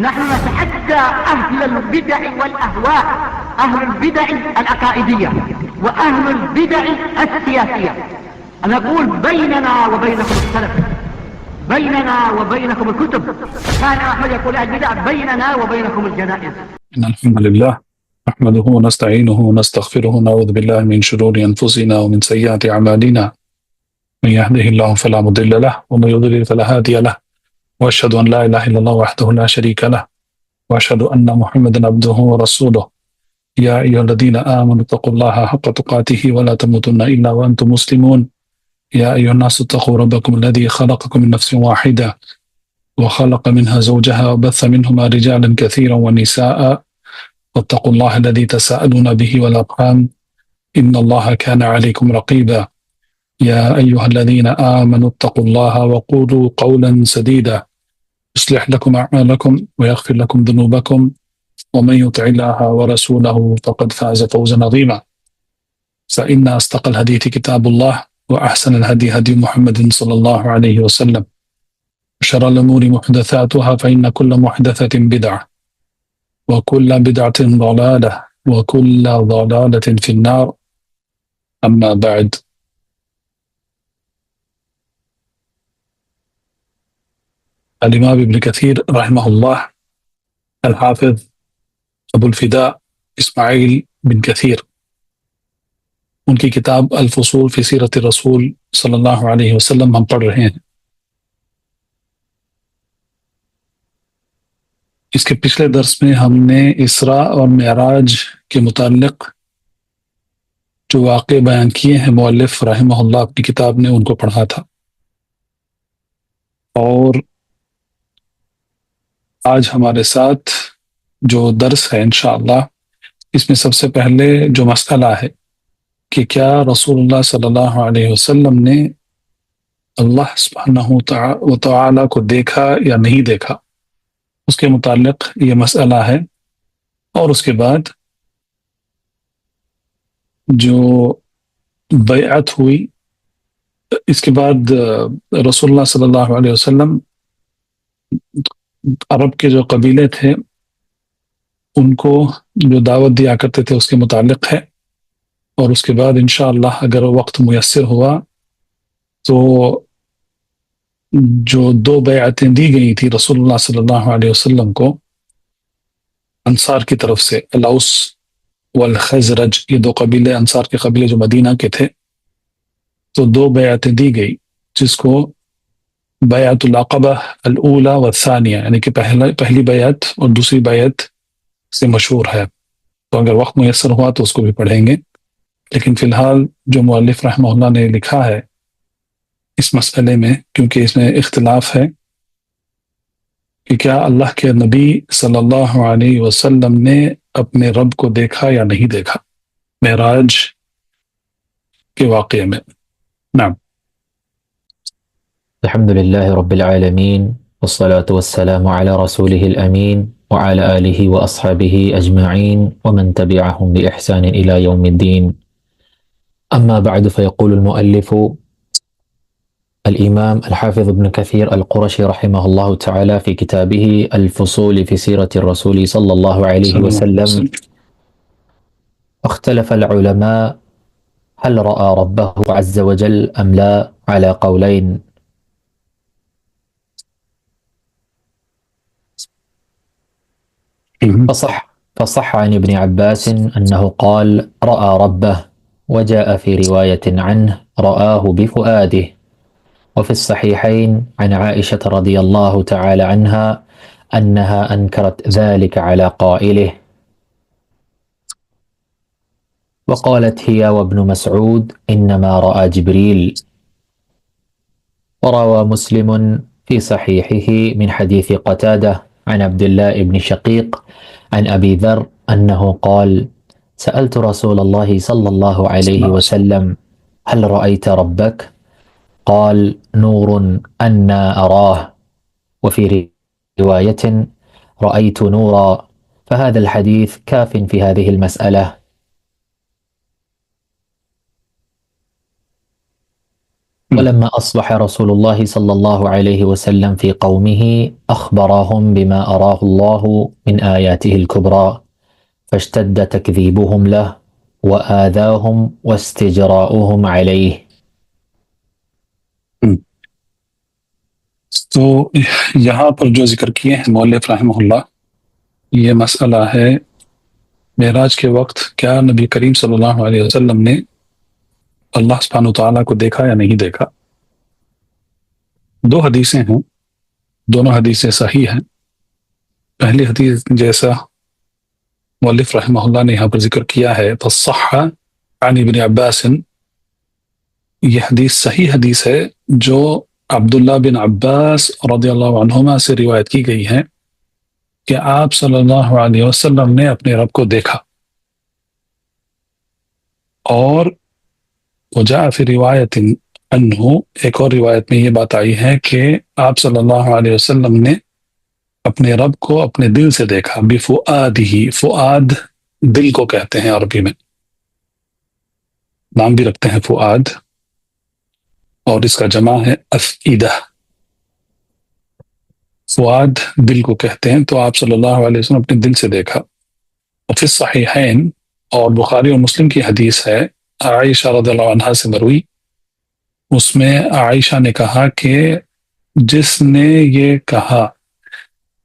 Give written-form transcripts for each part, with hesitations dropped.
نحن نتحدى أهل البدع والأهواء، أهل البدع العقائدية وأهل البدع السياسية، نقول بيننا وبينكم السلف، بيننا وبينكم الكتب. كان أحمد يقول البدع بيننا وبينكم الجنائز. إن الحمد لله نحمده ونستعينه ونستغفره ونعوذ بالله من شرور أنفسنا ومن سيئات أعمالنا، من يهده الله فلا مضل له ومن يضلل فلا هادي له، وأشهد أن لا إله إلا الله وحده لا شريك له، وأشهد أن محمدا عبده ورسوله. يا أيها الذين آمنوا اتقوا الله حق تقاته ولا تموتن إلا وأنتم مسلمون. يا أيها الناس اتقوا ربكم الذي خلقكم من نفس واحدة وخلق منها زوجها وبث منهما رجالا كثيرا ونساء، واتقوا الله الذي تساءلون به والأرحام إن الله كان عليكم رقيبا. يا أيها الذين آمنوا اتقوا الله وقولوا قولا سديدا يصلح لكم أعمالكم ويغفر لكم ذنوبكم، ومن يطع الله ورسوله فقد فاز فوزا عظيما. فإن أصدق الحديث كتاب الله، وأحسن الهدي هدي محمد صلى الله عليه وسلم، وشر الأمور محدثاتها فإن كل محدثة بدعة، وكل بدعة ضلالة، وكل ضلالة في النار. أما بعد، الإمام ابن كثير رحمہ اللہ، الحافظ ابو الفداء اسماعیل بن کثیر، ان کی کتاب الفصول فی سیرت الرسول صلی اللہ علیہ وسلم ہم پڑھ رہے ہیں۔ اس کے پچھلے درس میں ہم نے اسراء اور معراج کے متعلق جو واقعے بیان کیے ہیں مؤلف رحمہ اللہ اپنی کتاب نے، ان کو پڑھا تھا، اور آج ہمارے ساتھ جو درس ہے انشاءاللہ، اس میں سب سے پہلے جو مسئلہ ہے کہ کیا رسول اللہ صلی اللہ علیہ وسلم نے اللہ سبحانہ و تعالی کو دیکھا یا نہیں دیکھا، اس کے متعلق یہ مسئلہ ہے۔ اور اس کے بعد جو بیعت ہوئی، اس کے بعد رسول اللہ صلی اللہ علیہ وسلم عرب کے جو قبیلے تھے ان کو جو دعوت دیا کرتے تھے اس کے متعلق ہے، اور اس کے بعد انشاءاللہ اگر وقت میسر ہوا تو جو دو بیعتیں دی گئی تھی رسول اللہ صلی اللہ علیہ وسلم کو انصار کی طرف سے، الاوس والخزرج، یہ دو قبیلے، انصار کے قبیلے جو مدینہ کے تھے، تو دو بیعتیں دی گئی، جس کو بیعت العقبہ الاولی والثانیہ، یعنی کہ پہلی بیعت اور دوسری بیعت سے مشہور ہے۔ تو اگر وقت میسر ہوا تو اس کو بھی پڑھیں گے، لیکن فی الحال جو مؤلف رحمہ اللہ نے لکھا ہے اس مسئلے میں، کیونکہ اس میں اختلاف ہے کہ کیا اللہ کے نبی صلی اللہ علیہ وسلم نے اپنے رب کو دیکھا یا نہیں دیکھا معراج کے واقعے میں۔ نعم۔ الحمد لله رب العالمين، والصلاة والسلام على رسوله الأمين وعلى آله وأصحابه أجمعين ومن تبعهم بإحسان إلى يوم الدين. أما بعد، فيقول المؤلف الإمام الحافظ ابن كثير القرشي رحمه الله تعالى في كتابه الفصول في سيرة الرسول صلى الله عليه وسلم: اختلف العلماء هل رأى ربه عز وجل أم لا على قولين. فصح عن ابن عباس أنه قال رأى ربه، وجاء في رواية عنه رآه بفؤاده، وفي الصحيحين عن عائشة رضي الله تعالى عنها أنها أنكرت ذلك على قائله، وقالت هي وابن مسعود إنما رأى جبريل. وروى مسلم في صحيحه من حديث قتادة عن عبد الله بن شقيق عن أبي ذر أنه قال سألت رسول الله صلى الله عليه وسلم هل رأيت ربك؟ قال نور أنا أراه، وفي رواية رأيت نورا. فهذا الحديث كاف في هذه المسألة. ولما أصبح رسول الله صلى الله عليه وسلم في قومه أخبرهم بما أراه الله من آياته الكبرى فاشتد تكذيبهم له وآذاهم واستجراؤهم عليه. تو یہاں پر جو ذکر کیے ہیں مؤلف رحمہ اللہ، یہ مسئلہ ہے معراج کے وقت کیا نبی کریم صلی اللہ علیہ وسلم نے اللہ سبحانہ وتعالیٰ کو دیکھا یا نہیں دیکھا؟ دو حدیثیں ہیں، دونوں حدیثیں صحیح ہیں۔ پہلی حدیث جیسا مؤلف رحمہ اللہ نے یہاں پر ذکر کیا ہے فصح عن ابن عباس، یہ حدیث صحیح حدیث ہے جو عبداللہ بن عباس رضی اللہ عنہما سے روایت کی گئی ہے کہ آپ صلی اللہ علیہ وسلم نے اپنے رب کو دیکھا۔ اور وجاء فی روایت انہ، ایک اور روایت میں یہ بات آئی ہے کہ آپ صلی اللہ علیہ وسلم نے اپنے رب کو اپنے دل سے دیکھا، بفؤادہ، فؤاد دل کو کہتے ہیں عربی میں، نام بھی رکھتے ہیں فؤاد، اور اس کا جمع ہے افئدہ، فؤاد دل کو کہتے ہیں۔ تو آپ صلی اللہ علیہ وسلم اپنے دل سے دیکھا۔ اور فی الصحیحین، اور بخاری اور مسلم کی حدیث ہے عائشہ رضی اللہ عنہا سے مروی، اس میں عائشہ نے کہا کہ جس نے یہ کہا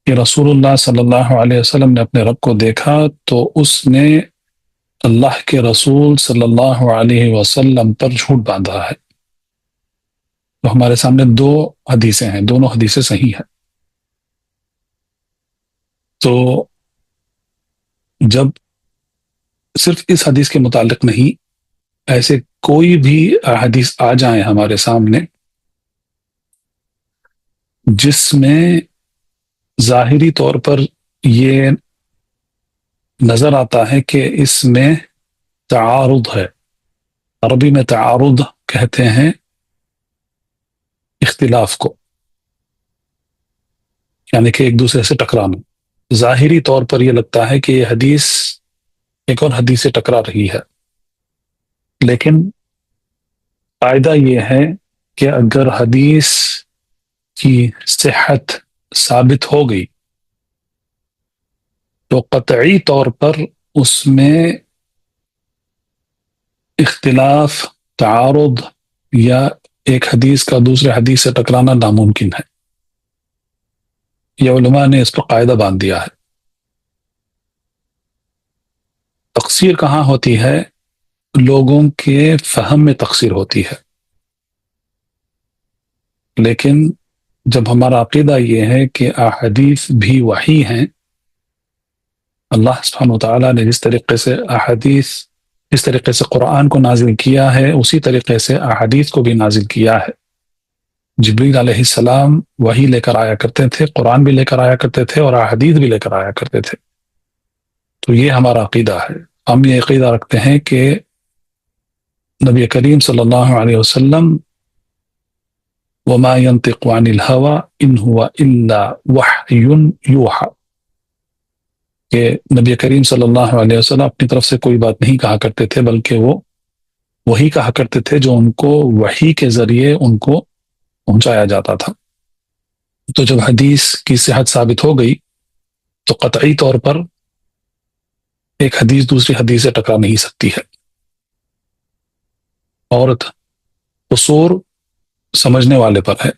کہ رسول اللہ صلی اللہ علیہ وسلم نے اپنے رب کو دیکھا تو اس نے اللہ کے رسول صلی اللہ علیہ وسلم پر جھوٹ باندھا ہے۔ تو ہمارے سامنے دو حدیثیں ہیں، دونوں حدیثیں صحیح ہیں۔ تو جب صرف اس حدیث کے متعلق نہیں، ایسے کوئی بھی حدیث آ جائیں ہمارے سامنے جس میں ظاہری طور پر یہ نظر آتا ہے کہ اس میں تعارض ہے، عربی میں تعارض کہتے ہیں اختلاف کو، یعنی کہ ایک دوسرے سے ٹکرانا۔ ظاہری طور پر یہ لگتا ہے کہ یہ حدیث ایک اور حدیث سے ٹکرا رہی ہے، لیکن قاعدہ یہ ہے کہ اگر حدیث کی صحت ثابت ہو گئی تو قطعی طور پر اس میں اختلاف، تعارض یا ایک حدیث کا دوسرے حدیث سے ٹکرانا ناممکن ہے۔ یہ علماء نے اس پر قاعدہ باندھ دیا ہے۔ تقصیر کہاں ہوتی ہے؟ لوگوں کے فہم میں تقصیر ہوتی ہے، لیکن جب ہمارا عقیدہ یہ ہے کہ احادیث بھی وحی ہیں، اللہ سبحانہ وتعالیٰ نے جس طریقے سے احادیث، جس طریقے سے قرآن کو نازل کیا ہے اسی طریقے سے احادیث کو بھی نازل کیا ہے۔ جبریل علیہ السلام وحی لے کر آیا کرتے تھے، قرآن بھی لے کر آیا کرتے تھے، اور احادیث بھی لے کر آیا کرتے تھے۔ تو یہ ہمارا عقیدہ ہے۔ ہم یہ عقیدہ رکھتے ہیں کہ نبی کریم صلی اللہ علیہ وسلم وما ينطق عن الهوى ان هو الا وحی یوحى، کہ نبی کریم صلی اللہ علیہ وسلم اپنی طرف سے کوئی بات نہیں کہا کرتے تھے، بلکہ وہ وہی کہا کرتے تھے جو ان کو وحی کے ذریعے ان کو پہنچایا جاتا تھا۔ تو جب حدیث کی صحت ثابت ہو گئی تو قطعی طور پر ایک حدیث دوسری حدیث سے ٹکرا نہیں سکتی ہے۔ اور قصور سمجھنے والے پر ہے۔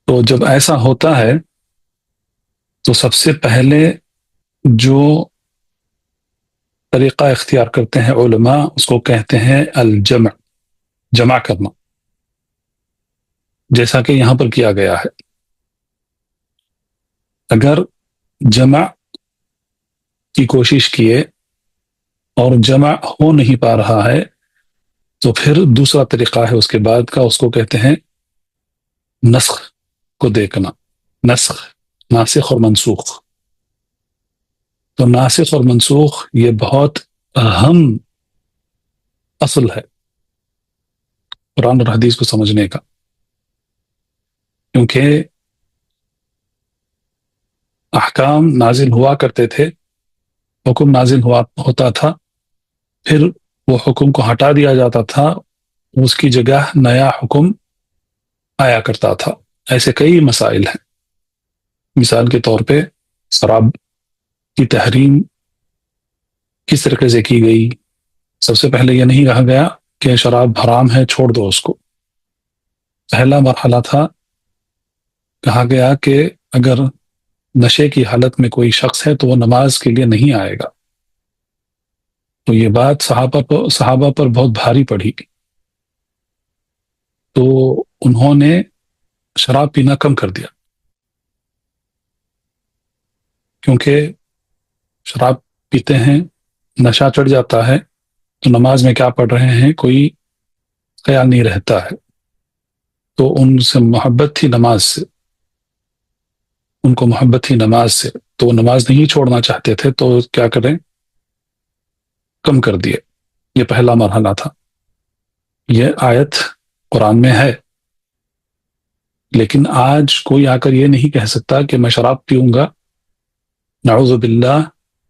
تو جب ایسا ہوتا ہے تو سب سے پہلے جو طریقہ اختیار کرتے ہیں علماء، اس کو کہتے ہیں الجمع، جمع کرنا، جیسا کہ یہاں پر کیا گیا ہے۔ اگر جمع کی کوشش کیے اور جمع ہو نہیں پا رہا ہے تو پھر دوسرا طریقہ ہے اس کے بعد کا، اس کو کہتے ہیں نسخ کو دیکھنا، نسخ، ناسخ اور منسوخ۔ تو ناسخ اور منسوخ یہ بہت اہم اصل ہے قرآن اور حدیث کو سمجھنے کا، کیونکہ احکام نازل ہوا کرتے تھے، حکم نازل ہوتا تھا، پھر وہ حکم کو ہٹا دیا جاتا تھا، اس کی جگہ نیا حکم آیا کرتا تھا۔ ایسے کئی مسائل ہیں۔ مثال کے طور پہ شراب کی تحریم کس طریقے سے کی گئی؟ سب سے پہلے یہ نہیں کہا گیا کہ شراب حرام ہے چھوڑ دو اس کو۔ پہلا مرحلہ تھا، کہا گیا کہ اگر نشے کی حالت میں کوئی شخص ہے تو وہ نماز کے لیے نہیں آئے گا۔ تو یہ بات صحابہ پر بہت بھاری پڑی، تو انہوں نے شراب پینا کم کر دیا، کیونکہ شراب پیتے ہیں، نشہ چڑھ جاتا ہے، تو نماز میں کیا پڑھ رہے ہیں کوئی خیال نہیں رہتا ہے۔ تو ان سے محبت تھی نماز سے، ان کو محبت تھی نماز سے، تو وہ نماز نہیں چھوڑنا چاہتے تھے، تو کیا کریں، کم کر دیے۔ یہ پہلا مرحلہ تھا۔ یہ آیت قرآن میں ہے، لیکن آج کوئی آ کر یہ نہیں کہہ سکتا کہ میں شراب پیوں گا نعوذ باللہ،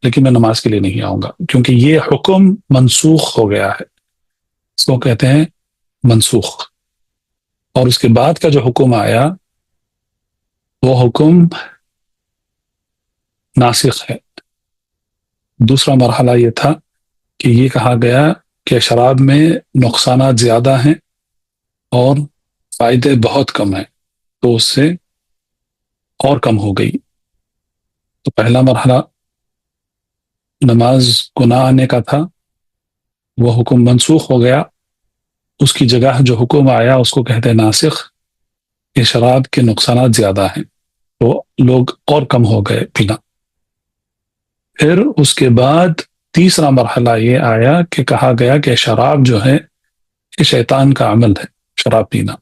لیکن میں نماز کے لیے نہیں آؤں گا، کیونکہ یہ حکم منسوخ ہو گیا ہے۔ اس کو کہتے ہیں منسوخ۔ اور اس کے بعد کا جو حکم آیا وہ حکم ناسخ ہے۔ دوسرا مرحلہ یہ تھا کہ یہ کہا گیا کہ شراب میں نقصانات زیادہ ہیں اور فائدے بہت کم ہیں، تو اس سے اور کم ہو گئی۔ تو پہلا مرحلہ نماز کو نہ آنے کا تھا، وہ حکم منسوخ ہو گیا۔ اس کی جگہ جو حکم آیا اس کو کہتے ہیں ناسخ، کہ شراب کے نقصانات زیادہ ہیں، تو لوگ اور کم ہو گئے پینا۔ پھر اس کے بعد تیسرا مرحلہ یہ آیا کہ کہا گیا کہ شراب جو ہے یہ شیطان کا عمل ہے، شراب پینا۔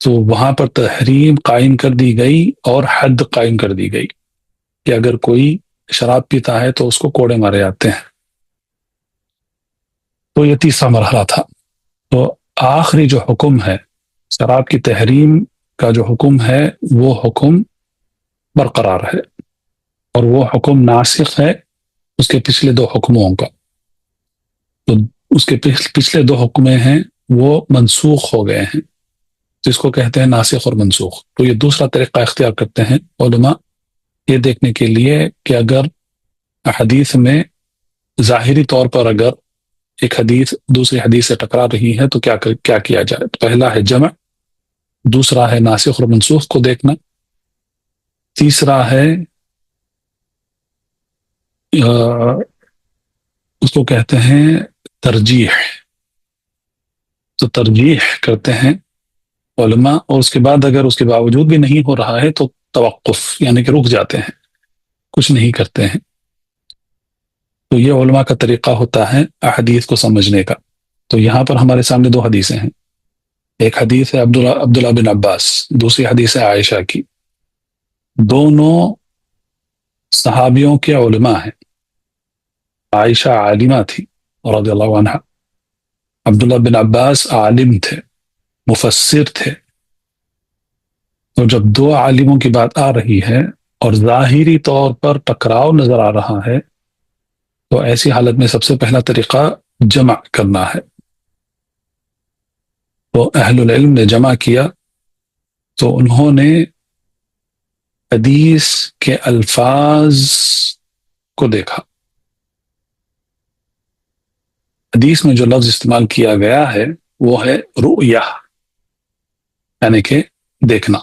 تو وہاں پر تحریم قائم کر دی گئی اور حد قائم کر دی گئی کہ اگر کوئی شراب پیتا ہے تو اس کو کوڑے مارے جاتے ہیں۔ تو یہ تیسرا مرحلہ تھا۔ تو آخری جو حکم ہے شراب کی تحریم کا، جو حکم ہے وہ حکم برقرار ہے، اور وہ حکم ناسخ ہے اس کے پچھلے دو حکموں کا۔ تو اس کے پچھلے دو حکمیں ہیں وہ منسوخ ہو گئے ہیں، جس کو کہتے ہیں ناسخ اور منسوخ۔ تو یہ دوسرا طریقہ اختیار کرتے ہیں علماء، یہ دیکھنے کے لیے کہ اگر حدیث میں ظاہری طور پر اگر ایک حدیث دوسری حدیث سے ٹکرا رہی ہے تو کیا کیا جائے۔ پہلا ہے جمع، دوسرا ہے ناسخ اور منسوخ کو دیکھنا، تیسرا ہے اس کو کہتے ہیں ترجیح۔ تو ترجیح کرتے ہیں علماء، اور اس کے بعد اگر اس کے باوجود بھی نہیں ہو رہا ہے تو توقف، یعنی کہ رک جاتے ہیں، کچھ نہیں کرتے ہیں۔ تو یہ علماء کا طریقہ ہوتا ہے احادیث کو سمجھنے کا۔ تو یہاں پر ہمارے سامنے دو حدیثیں ہیں، ایک حدیث ہے عبداللہ بن عباس، دوسری حدیث ہے عائشہ کی۔ دونوں صحابیوں کے علماء ہیں۔ عائشہ عالمہ تھی رضی اللہ عنہ، عبداللہ بن عباس عالم تھے، مفسر تھے۔ تو جب دو عالموں کی بات آ رہی ہے اور ظاہری طور پر ٹکراؤ نظر آ رہا ہے، تو ایسی حالت میں سب سے پہلا طریقہ جمع کرنا ہے۔ تو اہل العلم نے جمع کیا، تو انہوں نے حدیث کے الفاظ کو دیکھا۔ حدیث میں جو لفظ استعمال کیا گیا ہے وہ ہے رؤیہ، یعنی کہ دیکھنا۔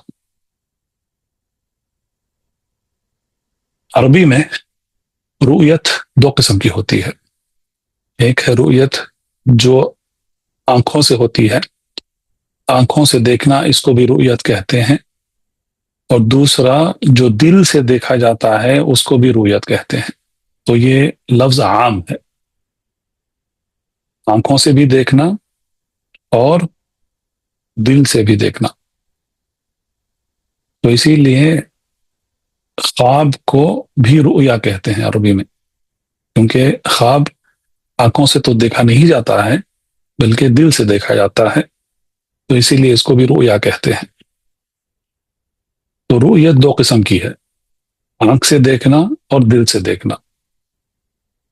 عربی میں رؤیت دو قسم کی ہوتی ہے، ایک ہے رؤیت جو آنکھوں سے ہوتی ہے، آنکھوں سے دیکھنا، اس کو بھی رؤیت کہتے ہیں، اور دوسرا جو دل سے دیکھا جاتا ہے اس کو بھی رؤیت کہتے ہیں۔ تو یہ لفظ عام ہے، آنکھوں سے بھی دیکھنا اور دل سے بھی دیکھنا۔ تو اسی لیے خواب کو بھی رؤیا کہتے ہیں عربی میں، کیونکہ خواب آنکھوں سے تو دیکھا نہیں جاتا ہے بلکہ دل سے دیکھا جاتا ہے، تو اسی لیے اس کو بھی رؤیا کہتے ہیں۔ تو رؤیت دو قسم کی ہے، آنکھ سے دیکھنا اور دل سے دیکھنا۔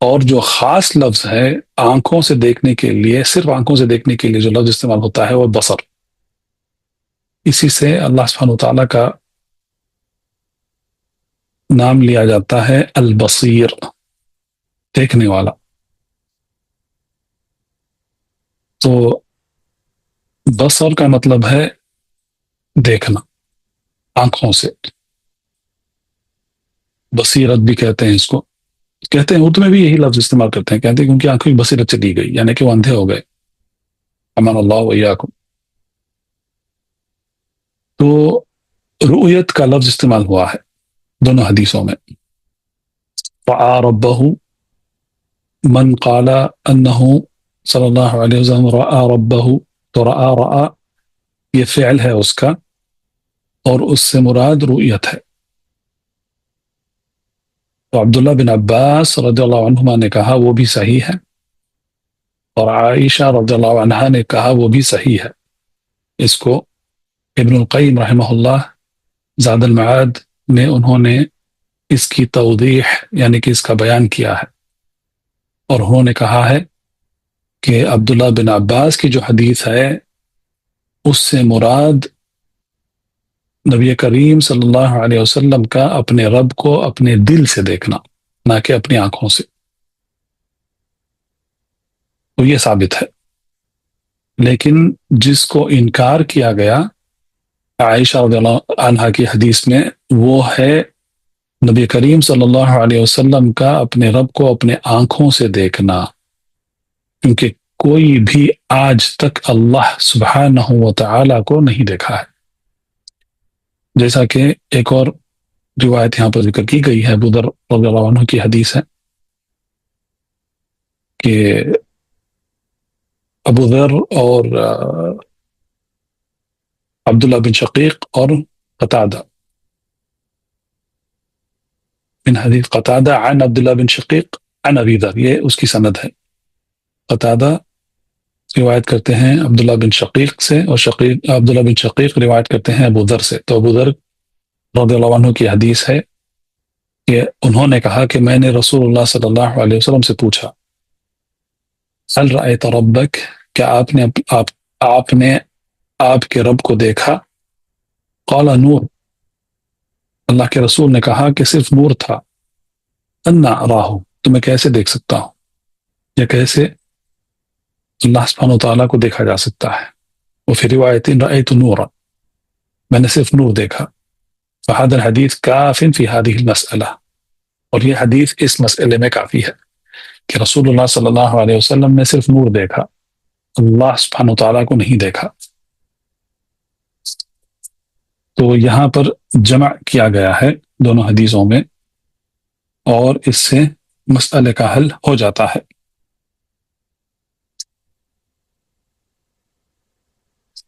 اور جو خاص لفظ ہے آنکھوں سے دیکھنے کے لیے، صرف آنکھوں سے دیکھنے کے لیے جو لفظ استعمال ہوتا ہے وہ بصر. اسی سے اللہ سبحانہ وتعالیٰ کا نام لیا جاتا ہے البصیر، دیکھنے والا. تو بصر کا مطلب ہے دیکھنا آنکھوں سے. بصیرت بھی کہتے ہیں اس کو، کہتے ہیں اردو میں بھی یہی لفظ استعمال کرتے ہیں، کہتے ہیں کہ ان کی آنکھوں کی بصیرت چلی گئی، یعنی کہ وہ اندھے ہو گئے. امان اللہ وإیاکم. تو رؤیت کا لفظ استعمال ہوا ہے دونوں حدیثوں میں. رأى ربه، من قال انه صلی اللہ علیہ وسلم رأى ربه، تو رأى یہ فعل ہے اس کا، اور اس سے مراد رؤیت ہے. تو عبداللہ بن عباس رضی اللہ عنہما نے کہا وہ بھی صحیح ہے، اور عائشہ رضی اللہ عنہا نے کہا وہ بھی صحیح ہے. اس کو ابن القیم رحمہ اللہ زاد المعاد میں انہوں نے اس کی توضیح یعنی کہ اس کا بیان کیا ہے، اور انہوں نے کہا ہے کہ عبداللہ بن عباس کی جو حدیث ہے اس سے مراد نبی کریم صلی اللہ علیہ وسلم کا اپنے رب کو اپنے دل سے دیکھنا، نہ کہ اپنی آنکھوں سے. تو یہ ثابت ہے. لیکن جس کو انکار کیا گیا عائشہ رضی اللہ عنہا کی حدیث میں، وہ ہے نبی کریم صلی اللہ علیہ وسلم کا اپنے رب کو اپنے آنکھوں سے دیکھنا، کیونکہ کوئی بھی آج تک اللہ سبحانہ و تعالی کو نہیں دیکھا ہے. جیسا کہ ایک اور روایت یہاں پر ذکر کی گئی ہے، ابو ذر رضی اللہ عنہ کی حدیث ہے کہ ابو ذر اور عبداللہ بن شقیق اور قتادہ، من حدیث قتادہ عن عبداللہ بن شقیق عن ابی ذر، یہ اس کی سند ہے. قتادہ روایت کرتے ہیں عبداللہ بن شقیق سے، اور عبداللہ بن شقیق روایت کرتے ہیں ابو ذر سے. تو ابو ذر رضی اللہ عنہ کی حدیث ہے کہ انہوں نے کہا کہ میں نے رسول اللہ صلی اللہ علیہ وسلم سے پوچھا، هل رأيت ربک، کیا آپ نے آپ کے رب کو دیکھا؟ قال نور، اللہ کے رسول نے کہا کہ صرف نور تھا. انا اراہ، تو میں کیسے دیکھ سکتا ہوں، یا کیسے اللہ سبحانہ وتعالیٰ کو دیکھا جا سکتا ہے. وفی روایت رأیت نورا، میں نے صرف نور دیکھا. فہذا الحدیث کاف فی هذه المسئلہ، اور یہ حدیث اس مسئلے میں کافی ہے کہ رسول اللہ صلی اللہ علیہ وسلم نے صرف نور دیکھا، اللہ سبحانہ وتعالیٰ کو نہیں دیکھا. تو یہاں پر جمع کیا گیا ہے دونوں حدیثوں میں، اور اس سے مسئلے کا حل ہو جاتا ہے.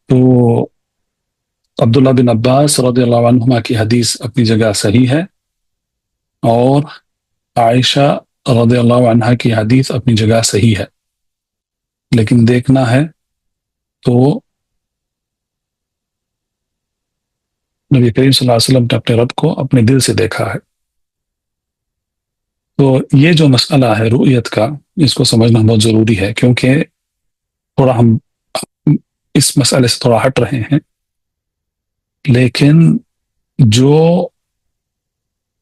تو عبداللہ بن عباس رضی اللہ عنہما کی حدیث اپنی جگہ صحیح ہے، اور عائشہ رضی اللہ عنہا کی حدیث اپنی جگہ صحیح ہے. لیکن دیکھنا ہے تو نبی کریم صلی اللہ علیہ وسلم نے اپنے رب کو اپنے دل سے دیکھا ہے. تو یہ جو مسئلہ ہے رؤیت کا، اس کو سمجھنا بہت ضروری ہے، کیونکہ تھوڑا ہم اس مسئلے سے تھوڑا ہٹ رہے ہیں. لیکن جو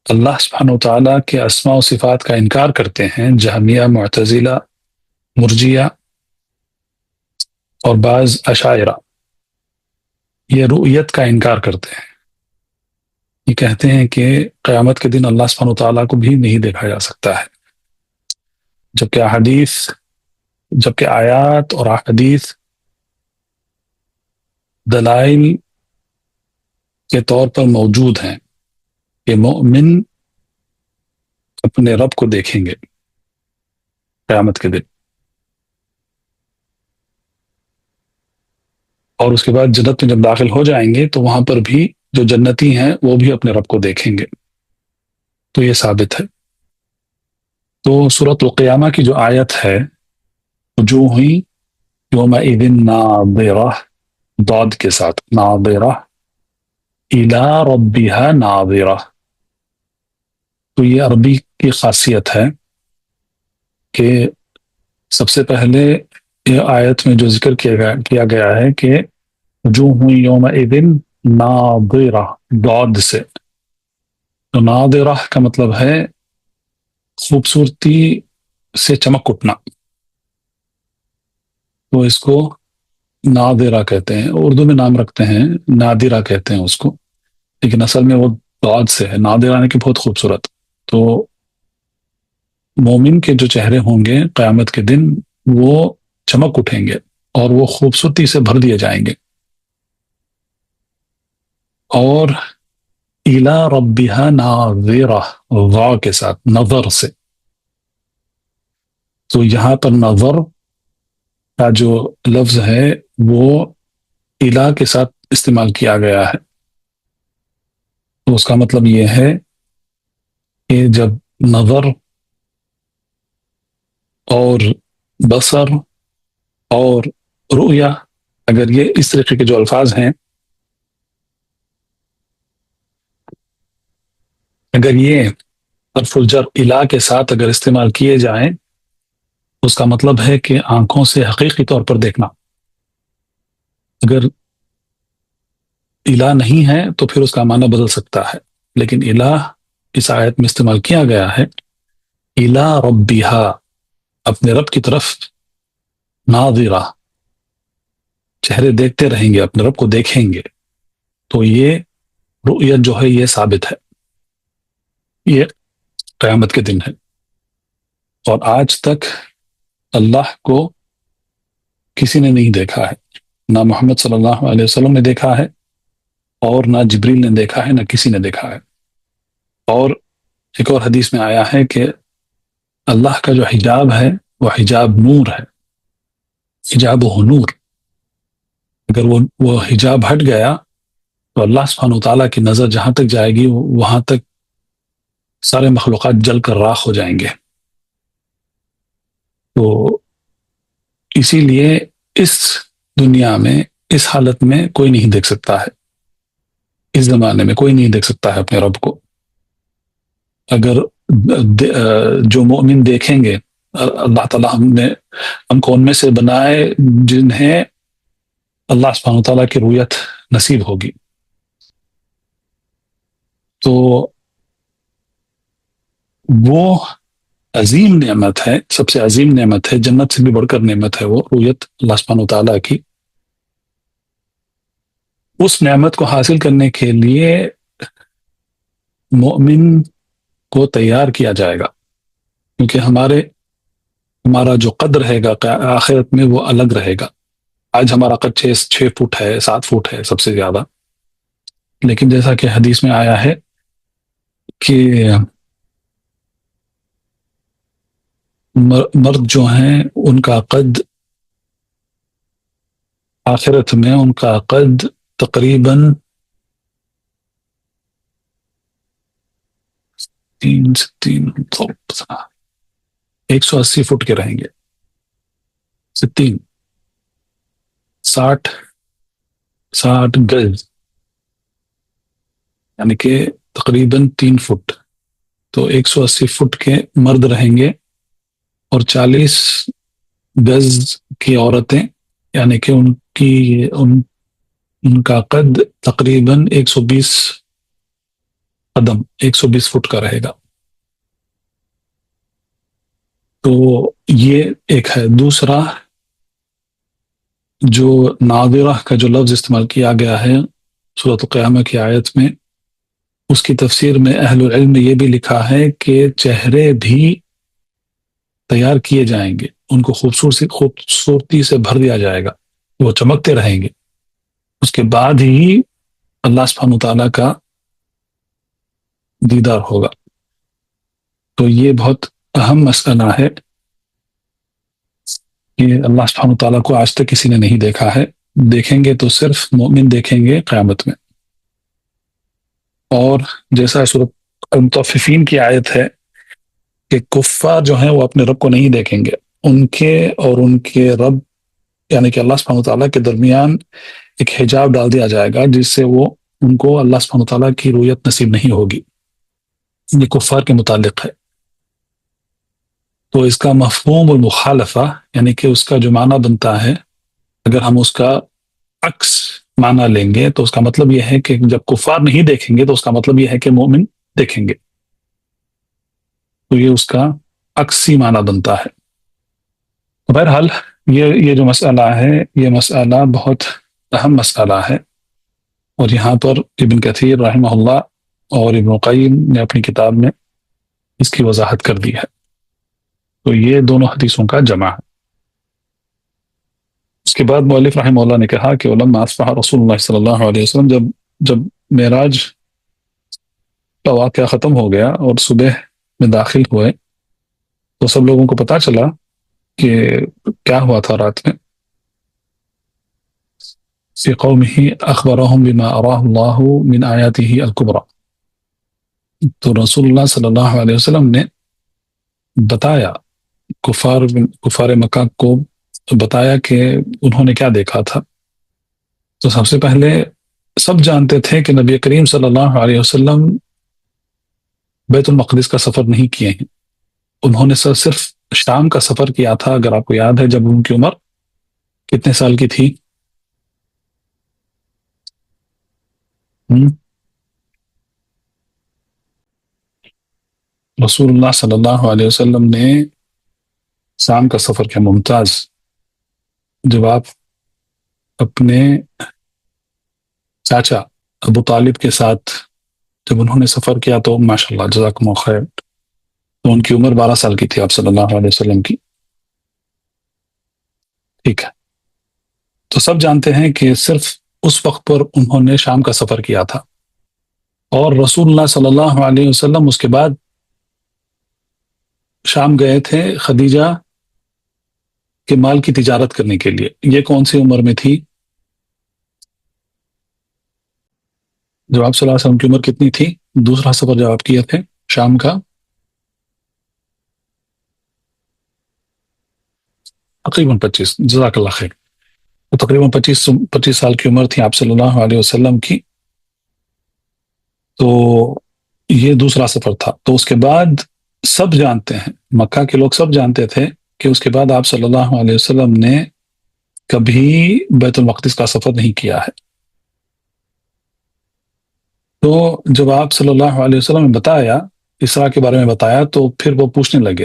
اللہ سبحانہ وتعالیٰ کے اسماء و صفات کا انکار کرتے ہیں، جہمیہ، معتزلہ، مرجیہ اور بعض اشاعرہ، یہ رؤیت کا انکار کرتے ہیں. یہ کہتے ہیں کہ قیامت کے دن اللہ سبحانہ وتعالیٰ کو بھی نہیں دیکھا جا سکتا ہے، جبکہ آیات اور احادیث دلائل کے طور پر موجود ہیں کہ مومن اپنے رب کو دیکھیں گے قیامت کے دن، اور اس کے بعد جنت میں جب داخل ہو جائیں گے تو وہاں پر بھی جو جنتی ہیں وہ بھی اپنے رب کو دیکھیں گے. تو یہ ثابت ہے. تو سورۃ القیامہ کی جو آیت ہے، وجوہ یومئذ ناظرہ، ضاد کے ساتھ، ناظرہ الی ربها ناظرہ. تو یہ عربی کی خاصیت ہے کہ سب سے پہلے یہ آیت میں جو ذکر کیا گیا ہے کہ وجوہ یومئذ ناظرہ، ضاد سے، تو ناظرہ کا مطلب ہے خوبصورتی سے چمک اٹھنا، تو اس کو ناظرہ کہتے ہیں. اردو میں نام رکھتے ہیں نادرہ کہتے ہیں اس کو، لیکن اصل میں وہ ضاد سے ہے. نادرہ یعنی کہ بہت خوبصورت. تو مومن کے جو چہرے ہوں گے قیامت کے دن وہ چمک اٹھیں گے اور وہ خوبصورتی سے بھر دیے جائیں گے. اور الی ربها ناظرہ، غا کے ساتھ، نظر سے. تو یہاں پر نظر کا جو لفظ ہے وہ الی کے ساتھ استعمال کیا گیا ہے. تو اس کا مطلب یہ ہے کہ جب نظر اور بصر اور رؤیا، اگر یہ اس طریقے کے جو الفاظ ہیں، اگر یہ حرف الجر الا کے ساتھ اگر استعمال کیے جائیں، اس کا مطلب ہے کہ آنکھوں سے حقیقی طور پر دیکھنا. اگر الا نہیں ہے تو پھر اس کا معنی بدل سکتا ہے، لیکن الا اس آیت میں استعمال کیا گیا ہے. الا ربها، اپنے رب کی طرف، ناظرہ، چہرے دیکھتے رہیں گے، اپنے رب کو دیکھیں گے. تو یہ رؤیت جو ہے یہ ثابت ہے، یہ قیامت کے دن ہے. اور آج تک اللہ کو کسی نے نہیں دیکھا ہے، نہ محمد صلی اللہ علیہ وسلم نے دیکھا ہے، اور نہ جبریل نے دیکھا ہے، نہ کسی نے دیکھا ہے. اور ایک اور حدیث میں آیا ہے کہ اللہ کا جو حجاب ہے وہ حجاب نور ہے، حجاب و نور. اگر وہ حجاب ہٹ گیا تو اللہ سبحانہ وتعالیٰ کی نظر جہاں تک جائے گی وہاں تک سارے مخلوقات جل کر راکھ ہو جائیں گے. تو اسی لیے اس دنیا میں اس حالت میں کوئی نہیں دیکھ سکتا ہے، اس زمانے میں کوئی نہیں دیکھ سکتا ہے اپنے رب کو. اگر جو مومن دیکھیں گے، اللہ تعالیٰ ہم کو ان میں سے بنائے جنہیں اللہ سبحانہ وتعالیٰ کی رؤیت نصیب ہوگی. تو وہ عظیم نعمت ہے، سب سے عظیم نعمت ہے، جنت سے بھی بڑھ کر نعمت ہے وہ رؤیت اللہ سبحانہ وتعالیٰ کی. اس نعمت کو حاصل کرنے کے لیے مومن کو تیار کیا جائے گا، کیونکہ ہمارا جو قد رہے گا آخرت میں وہ الگ رہے گا. آج ہمارا قد 6 فٹ ہے، 7 فٹ ہے سب سے زیادہ، لیکن جیسا کہ حدیث میں آیا ہے کہ مرد جو ہیں ان کا قد آخرت میں، ان کا قد تقریباً 180 فٹ کے رہیں گے. 60 گز، یعنی کہ تقریباً 3 فٹ. تو 180 فٹ کے مرد رہیں گے اور 40 گز کی عورتیں، یعنی کہ ان کا قد تقریباً 120 قدم، 120 فٹ کا رہے گا. تو یہ ایک ہے. دوسرا، جو ناظرہ کا جو لفظ استعمال کیا گیا ہے سورۃ القیامہ کی آیت میں، اس کی تفسیر میں اہل العلم نے یہ بھی لکھا ہے کہ چہرے بھی تیار کیے جائیں گے، ان کو خوبصورتی سے بھر دیا جائے گا، وہ چمکتے رہیں گے. اس کے بعد ہی اللہ سبحانہ وتعالیٰ کا دیدار ہوگا. تو یہ بہت اہم مسئلہ ہے کہ اللہ سبحانہ وتعالیٰ کو آج تک کسی نے نہیں دیکھا ہے. دیکھیں گے تو صرف مومن دیکھیں گے قیامت میں. اور جیسا سورۃ المطففین کی آیت ہے کہ کفار جو ہیں وہ اپنے رب کو نہیں دیکھیں گے، ان کے اور ان کے رب یعنی کہ اللہ سبحانہ وتعالیٰ کے درمیان ایک حجاب ڈال دیا جائے گا، جس سے وہ ان کو اللہ سبحانہ وتعالیٰ کی رؤیت نصیب نہیں ہوگی. یہ کفار کے متعلق ہے. تو اس کا مفہوم المخالفہ یعنی کہ اس کا جو معنی بنتا ہے، اگر ہم اس کا عکس معنی لیں گے تو اس کا مطلب یہ ہے کہ جب کفار نہیں دیکھیں گے تو اس کا مطلب یہ ہے کہ مومن دیکھیں گے، تو یہ اس کا عکسی معنی بنتا ہے۔ بہرحال یہ جو مسئلہ ہے یہ مسئلہ بہت اہم مسئلہ ہے، اور یہاں پر ابن کثیر رحمہ اللہ اور ابن قیم نے اپنی کتاب میں اس کی وضاحت کر دی ہے۔ تو یہ دونوں حدیثوں کا جمع ہے۔ اس کے بعد مؤلف رحمہ اللہ نے کہا کہ علما اصبح رسول اللہ صلی اللہ علیہ وسلم، جب معراج کا واقعہ ختم ہو گیا اور صبح میں داخل ہوئے تو سب لوگوں کو پتہ چلا کہ کیا ہوا تھا رات میں۔ فی قومہ اخبرہم بما اراہ اللہ من آیاتہ الکبریٰ، تو رسول اللہ صلی اللہ علیہ وسلم نے بتایا کفار مکہ کو بتایا کہ انہوں نے کیا دیکھا تھا۔ تو سب سے پہلے سب جانتے تھے کہ نبی کریم صلی اللہ علیہ وسلم بیت المقدس کا سفر نہیں کیے ہیں، انہوں نے صرف شام کا سفر کیا تھا۔ اگر آپ کو یاد ہے جب ان کی عمر کتنے سال کی تھی؟ رسول اللہ صلی اللہ علیہ وسلم نے شام کا سفر کیا ممتاز۔ جب آپ اپنے چاچا ابو طالب کے ساتھ جب انہوں نے سفر کیا تو ماشاءاللہ جزاکم اللہ خیر، تو ان کی عمر 12 سال کی تھی آپ صلی اللہ علیہ وسلم کی، ٹھیک ہے۔ تو سب جانتے ہیں کہ صرف اس وقت پر انہوں نے شام کا سفر کیا تھا، اور رسول اللہ صلی اللہ علیہ وسلم اس کے بعد شام گئے تھے خدیجہ کے مال کی تجارت کرنے کے لیے۔ یہ کون سی عمر میں تھی؟ جب آپ صلی اللہ علیہ وسلم کی عمر کتنی تھی؟ دوسرا سفر جب آپ کیے تھے شام کا، تقریباً 25، جزاک اللہ خیر، تو تقریباً 25 سال کی عمر تھی آپ صلی اللہ علیہ وسلم کی۔ تو یہ دوسرا سفر تھا۔ تو اس کے بعد سب جانتے ہیں، مکہ کے لوگ سب جانتے تھے کہ اس کے بعد آپ صلی اللہ علیہ وسلم نے کبھی بیت المقدس کا سفر نہیں کیا ہے۔ تو جب آپ صلی اللہ علیہ وسلم نے بتایا، اسراء کے بارے میں بتایا، تو پھر وہ پوچھنے لگے،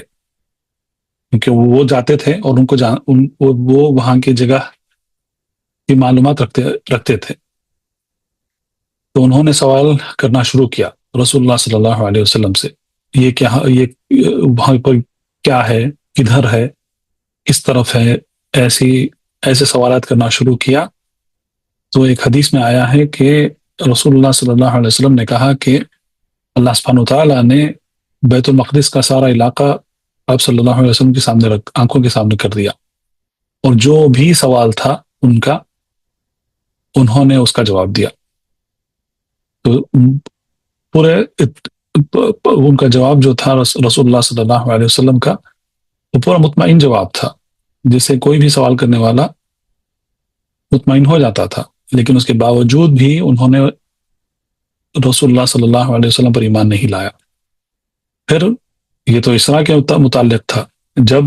کیونکہ وہ جاتے تھے اور ان کو وہ وہاں کی جگہ کی معلومات رکھتے تھے، تو انہوں نے سوال کرنا شروع کیا رسول اللہ صلی اللہ علیہ وسلم سے، یہ وہاں پر کیا ہے، کدھر ہے، کس طرف ہے، ایسے سوالات کرنا شروع کیا۔ تو ایک حدیث میں آیا ہے کہ رسول اللہ صلی اللہ علیہ وسلم نے کہا کہ اللہ سبحانہ وتعالیٰ نے بیت المقدس کا سارا علاقہ آپ صلی اللہ علیہ وسلم کے سامنے آنکھوں کے سامنے کر دیا، اور جو بھی سوال تھا ان کا انہوں نے اس کا جواب دیا۔ تو پورے ان کا جواب جو تھا رسول اللہ صلی اللہ علیہ وسلم کا، وہ پورا مطمئن جواب تھا، جس سے کوئی بھی سوال کرنے والا مطمئن ہو جاتا تھا، لیکن اس کے باوجود بھی انہوں نے رسول اللہ صلی اللہ علیہ وسلم پر ایمان نہیں لایا۔ پھر یہ تو اسراء کے متعلق تھا، جب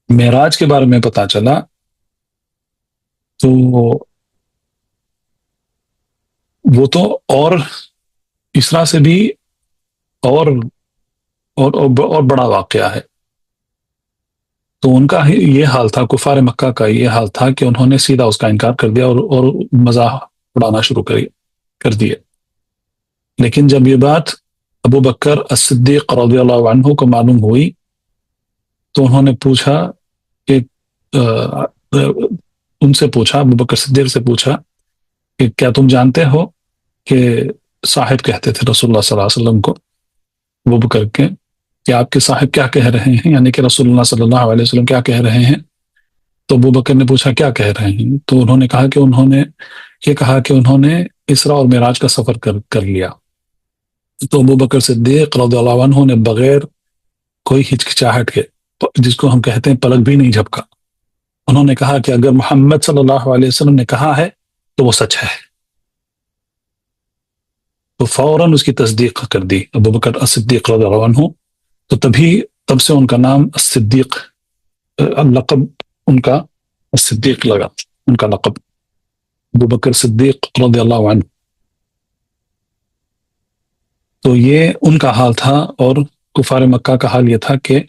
معراج کے بارے میں پتہ چلا تو وہ تو اور اسراء سے بھی اور بڑا واقعہ ہے۔ تو ان کا یہ حال تھا، کفار مکہ کا یہ حال تھا کہ انہوں نے سیدھا اس کا انکار کر دیا اور مزاح اڑانا شروع کر دیے۔ لیکن جب یہ بات ابو بکر الصدیق رضی اللہ عنہ کو معلوم ہوئی تو انہوں نے پوچھا کہ ان سے پوچھا، ابو بکر صدیق سے پوچھا کہ کیا تم جانتے ہو کہ صاحب کہتے تھے رسول اللہ صلی اللہ علیہ وسلم کو، ابو بکر کے، کہ آپ کے صاحب کیا کہہ رہے ہیں، یعنی کہ رسول اللہ صلی اللہ علیہ وسلم کیا کہہ رہے ہیں؟ تو ابو بکر نے پوچھا کیا کہہ رہے ہیں؟ تو انہوں نے کہا کہ انہوں نے اسراء اور معراج کا سفر کر لیا۔ تو ابو بکر صدیق رضی اللہ عنہ نے بغیر کوئی ہچکچاہٹ کے، جس کو ہم کہتے ہیں پلک بھی نہیں جھپکا، انہوں نے کہا کہ اگر محمد صلی اللہ علیہ وسلم نے کہا ہے تو وہ سچ ہے۔ تو فوراً اس کی تصدیق کر دی ابو بکر الصدیق رضی اللہ عنہ۔ تو تبھی تب سے ان کا نام صدیق، لقب ان کا صدیق لگا، ان کا لقب ابو بکر صدیق رضی اللہ عنہ. تو یہ ان کا حال تھا، اور کفار مکہ کا حال یہ تھا کہ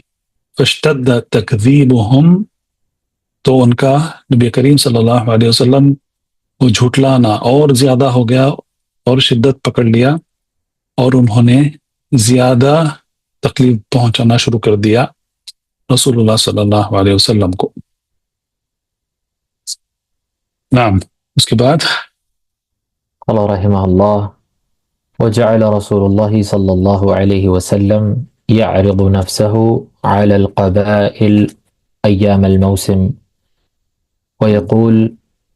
فاشتد تکذیبہم، تو ان کا نبی کریم صلی اللہ علیہ وسلم کو جھٹلانا اور زیادہ ہو گیا اور شدت پکڑ لیا، اور انہوں نے زیادہ تکلیف پہنچانا شروع کر دیا رسول اللہ صلی اللہ علیہ وسلم کو. نعم. اس کے بعد قال رحمه الله: وجعل رسول الله صلى الله عليه وسلم يعرض نفسه على القبائل أيام الموسم ويقول: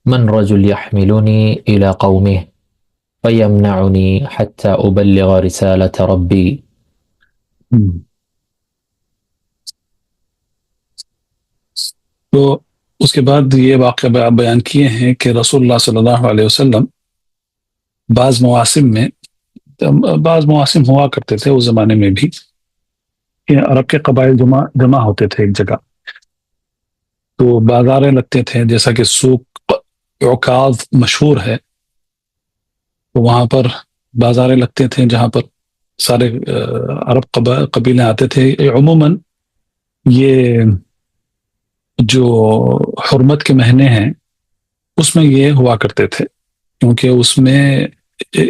من رجل يحملني إلى قومه فيمنعني حتى أبلغ رسالة ربي. تو اس کے بعد یہ واقعہ بیان کیے ہیں کہ رسول اللہ صلی اللہ علیہ وسلم بعض مواسم ہوا کرتے تھے اس زمانے میں بھی، کہ عرب کے قبائل جمع ہوتے تھے ایک جگہ، تو بازاریں لگتے تھے، جیسا کہ سوق عکاظ مشہور ہے، تو وہاں پر بازاریں لگتے تھے جہاں پر سارے عرب قبیلے آتے تھے. عموماً یہ جو حرمت کے مہینے ہیں اس میں یہ ہوا کرتے تھے، کیونکہ اس میں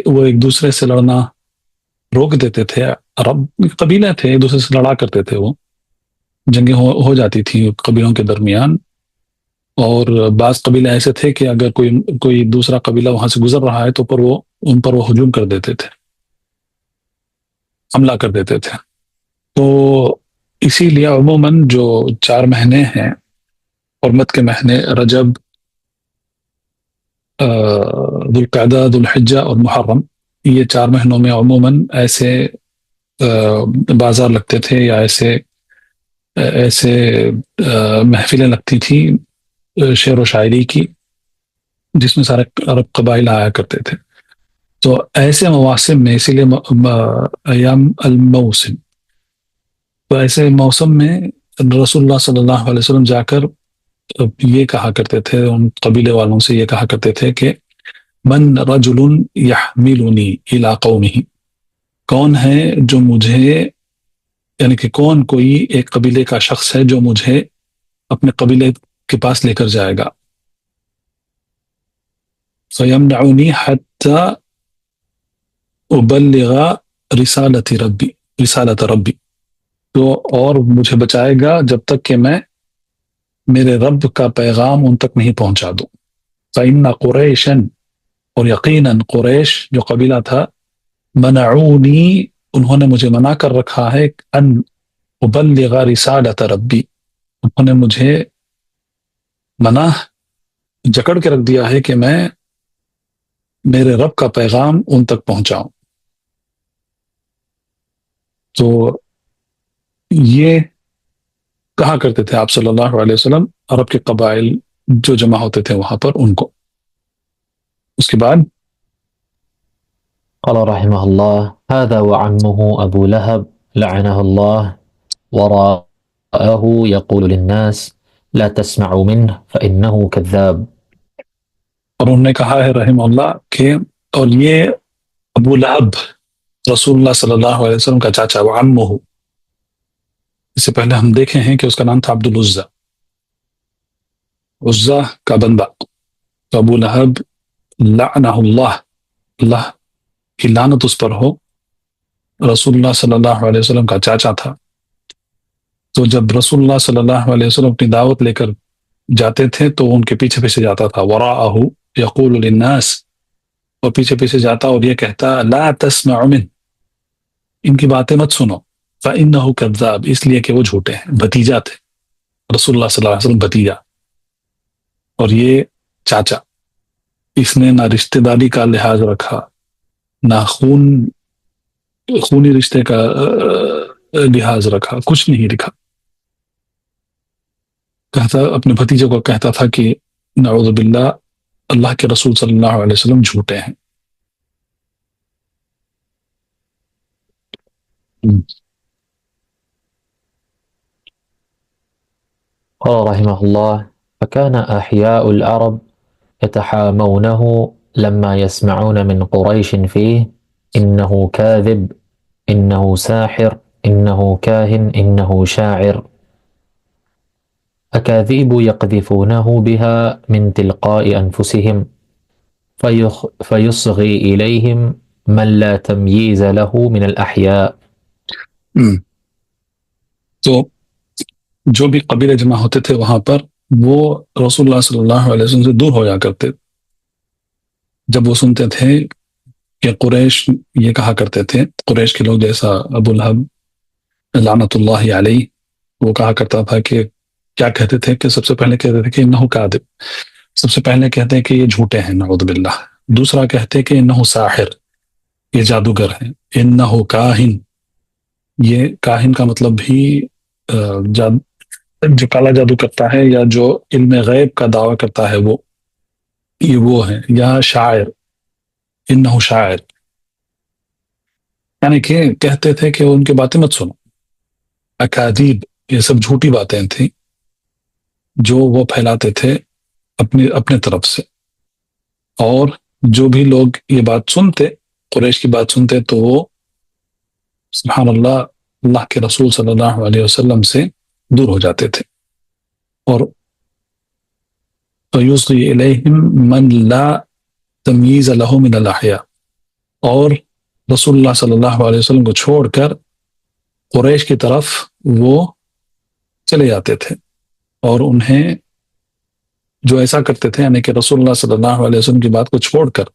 وہ ایک دوسرے سے لڑنا روک دیتے تھے. عرب قبیلے تھے، ایک دوسرے سے لڑا کرتے تھے، وہ جنگیں ہو جاتی تھیں قبیلوں کے درمیان، اور بعض قبیلے ایسے تھے کہ اگر کوئی دوسرا قبیلہ وہاں سے گزر رہا ہے تو ان پر وہ ہجوم کر دیتے تھے، حملہ کر دیتے تھے. تو اسی لیے عموماً جو 4 مہینے ہیں حرمت کے مہینے، رجب، ذوالقعدہ، ذوالحجہ اور محرم، یہ 4 مہینوں میں عموماً ایسے بازار لگتے تھے، یا ایسے محفلیں لگتی تھیں شعر و شاعری کی، جس میں سارے عرب قبائل آیا کرتے تھے. تو ایسے مواسم میں، اسی لیے ایام الموسم، تو ایسے موسم میں رسول اللہ صلی اللہ علیہ وسلم جا کر یہ کہا کرتے تھے، ان قبیلے والوں سے یہ کہا کرتے تھے کہ من رجل یحملنی الی قومہ، کون ہے جو مجھے، یعنی کہ کوئی ایک قبیلے کا شخص ہے جو مجھے اپنے قبیلے کے پاس لے کر جائے گا. فیمنعنی حتی ابلغ رسالت ربی، تو اور مجھے بچائے گا جب تک کہ میں میرے رب کا پیغام ان تک نہیں پہنچا دوں. فإن قریشا، اور یقیناً قریش جو قبیلہ تھا، منعونی، انہوں نے مجھے منع کر رکھا ہے، ان ابلغ رسالت ربی، انہوں نے مجھے منع جکڑ کے رکھ دیا ہے کہ میں میرے رب کا پیغام ان تک پہنچاؤں. تو یہ کہا کرتے تھے آپ صلی اللہ علیہ وسلم عرب کے قبائل جو جمع ہوتے تھے وہاں پر ان کو. اس کے بعد قال رحمه الله: هذا وعمه أبو لهب لعنه الله وراءه يقول للناس لا تسمعوا منه فإنه كذاب. اور انہوں نے کہا ہے رحمہ اللہ کہ، اور یہ ابو لہب رسول اللہ صلی اللہ علیہ وسلم کا چاچا، وعمہ، اس سے پہلے ہم دیکھے ہیں کہ اس کا نام تھا عبد العزہ، عزہ کا بندہ. تو ابو لہب لعنہ اللہ، اللہ کی لعنت اس پر ہو، رسول اللہ صلی اللہ علیہ وسلم کا چاچا تھا. تو جب رسول اللہ صلی اللہ علیہ وسلم اپنی دعوت لے کر جاتے تھے تو ان کے پیچھے پیچھے جاتا تھا، وراءہ یقول للناس، اور پیچھے پیچھے جاتا اور یہ کہتا لا تسمع من، ان کی باتیں مت سنو، فإنہ کذاب، اس لیے کہ وہ جھوٹے ہیں. بھتیجا تھے رسول اللہ صلی اللہ علیہ وسلم، بھتیجا، اور یہ چاچا. اس نے نہ رشتہ داری کا لحاظ رکھا، نہ خونی رشتے کا لحاظ رکھا، کچھ نہیں رکھا. کہتا اپنے بھتیجے کو کہتا تھا کہ نعوذ باللہ، اللہ کے رسول صلی اللہ علیہ وسلم جھوٹے ہیں. قال رحمه الله فكان أحياء العرب يتحامونه لما يسمعون من قريش فيه إنه كاذب إنه ساحر إنه كاهن إنه شاعر أكاذيب يقذفونه بها من تلقاء أنفسهم فيصغي إليهم من لا تمييز له من الأحياء. تو جو بھی قبیلے جمع ہوتے تھے وہاں پر وہ رسول اللہ صلی اللہ علیہ وسلم سے دور ہو جا کرتے، جب وہ سنتے تھے کہ قریش یہ کہا کرتے تھے، قریش کے لوگ جیسا ابو لہب لعنت اللہ علیہ، وہ کہا کرتا تھا کہ کیا کہتے تھے کہ سب سے پہلے کہتے تھے کہ انہو کاذب، سب سے پہلے کہتے ہیں کہ یہ جھوٹے ہیں نعوذ باللہ، دوسرا کہتے ہیں کہ انہو ساحر، یہ جادوگر ہیں، انہو کاہن، یہ کاہن کا مطلب بھی جو کالا جادو کرتا ہے یا جو علم غیب کا دعویٰ کرتا ہے وہ یہ وہ ہے، یا شاعر، انہو شاعر، یعنی کہ کہتے تھے کہ ان کی باتیں مت سنو، اکاذیب، یہ سب جھوٹی باتیں تھیں جو وہ پھیلاتے تھے اپنے طرف سے، اور جو بھی لوگ یہ بات سنتے، قریش کی بات سنتے، تو وہ سبحان اللہ اللہ کے رسول صلی اللہ علیہ وسلم سے دور ہو جاتے تھے، اور فَيُصْغِي إِلَيْهِمْ مَنْ لَا تَمْيِيزَ لَهُ مِنَ الْأَحْيَاءِ، اور رسول اللہ صلی اللہ علیہ وسلم کو چھوڑ کر قریش کی طرف وہ چلے جاتے تھے، اور انہیں جو ایسا کرتے تھے، یعنی کہ رسول اللہ صلی اللہ علیہ وسلم کی بات کو چھوڑ کر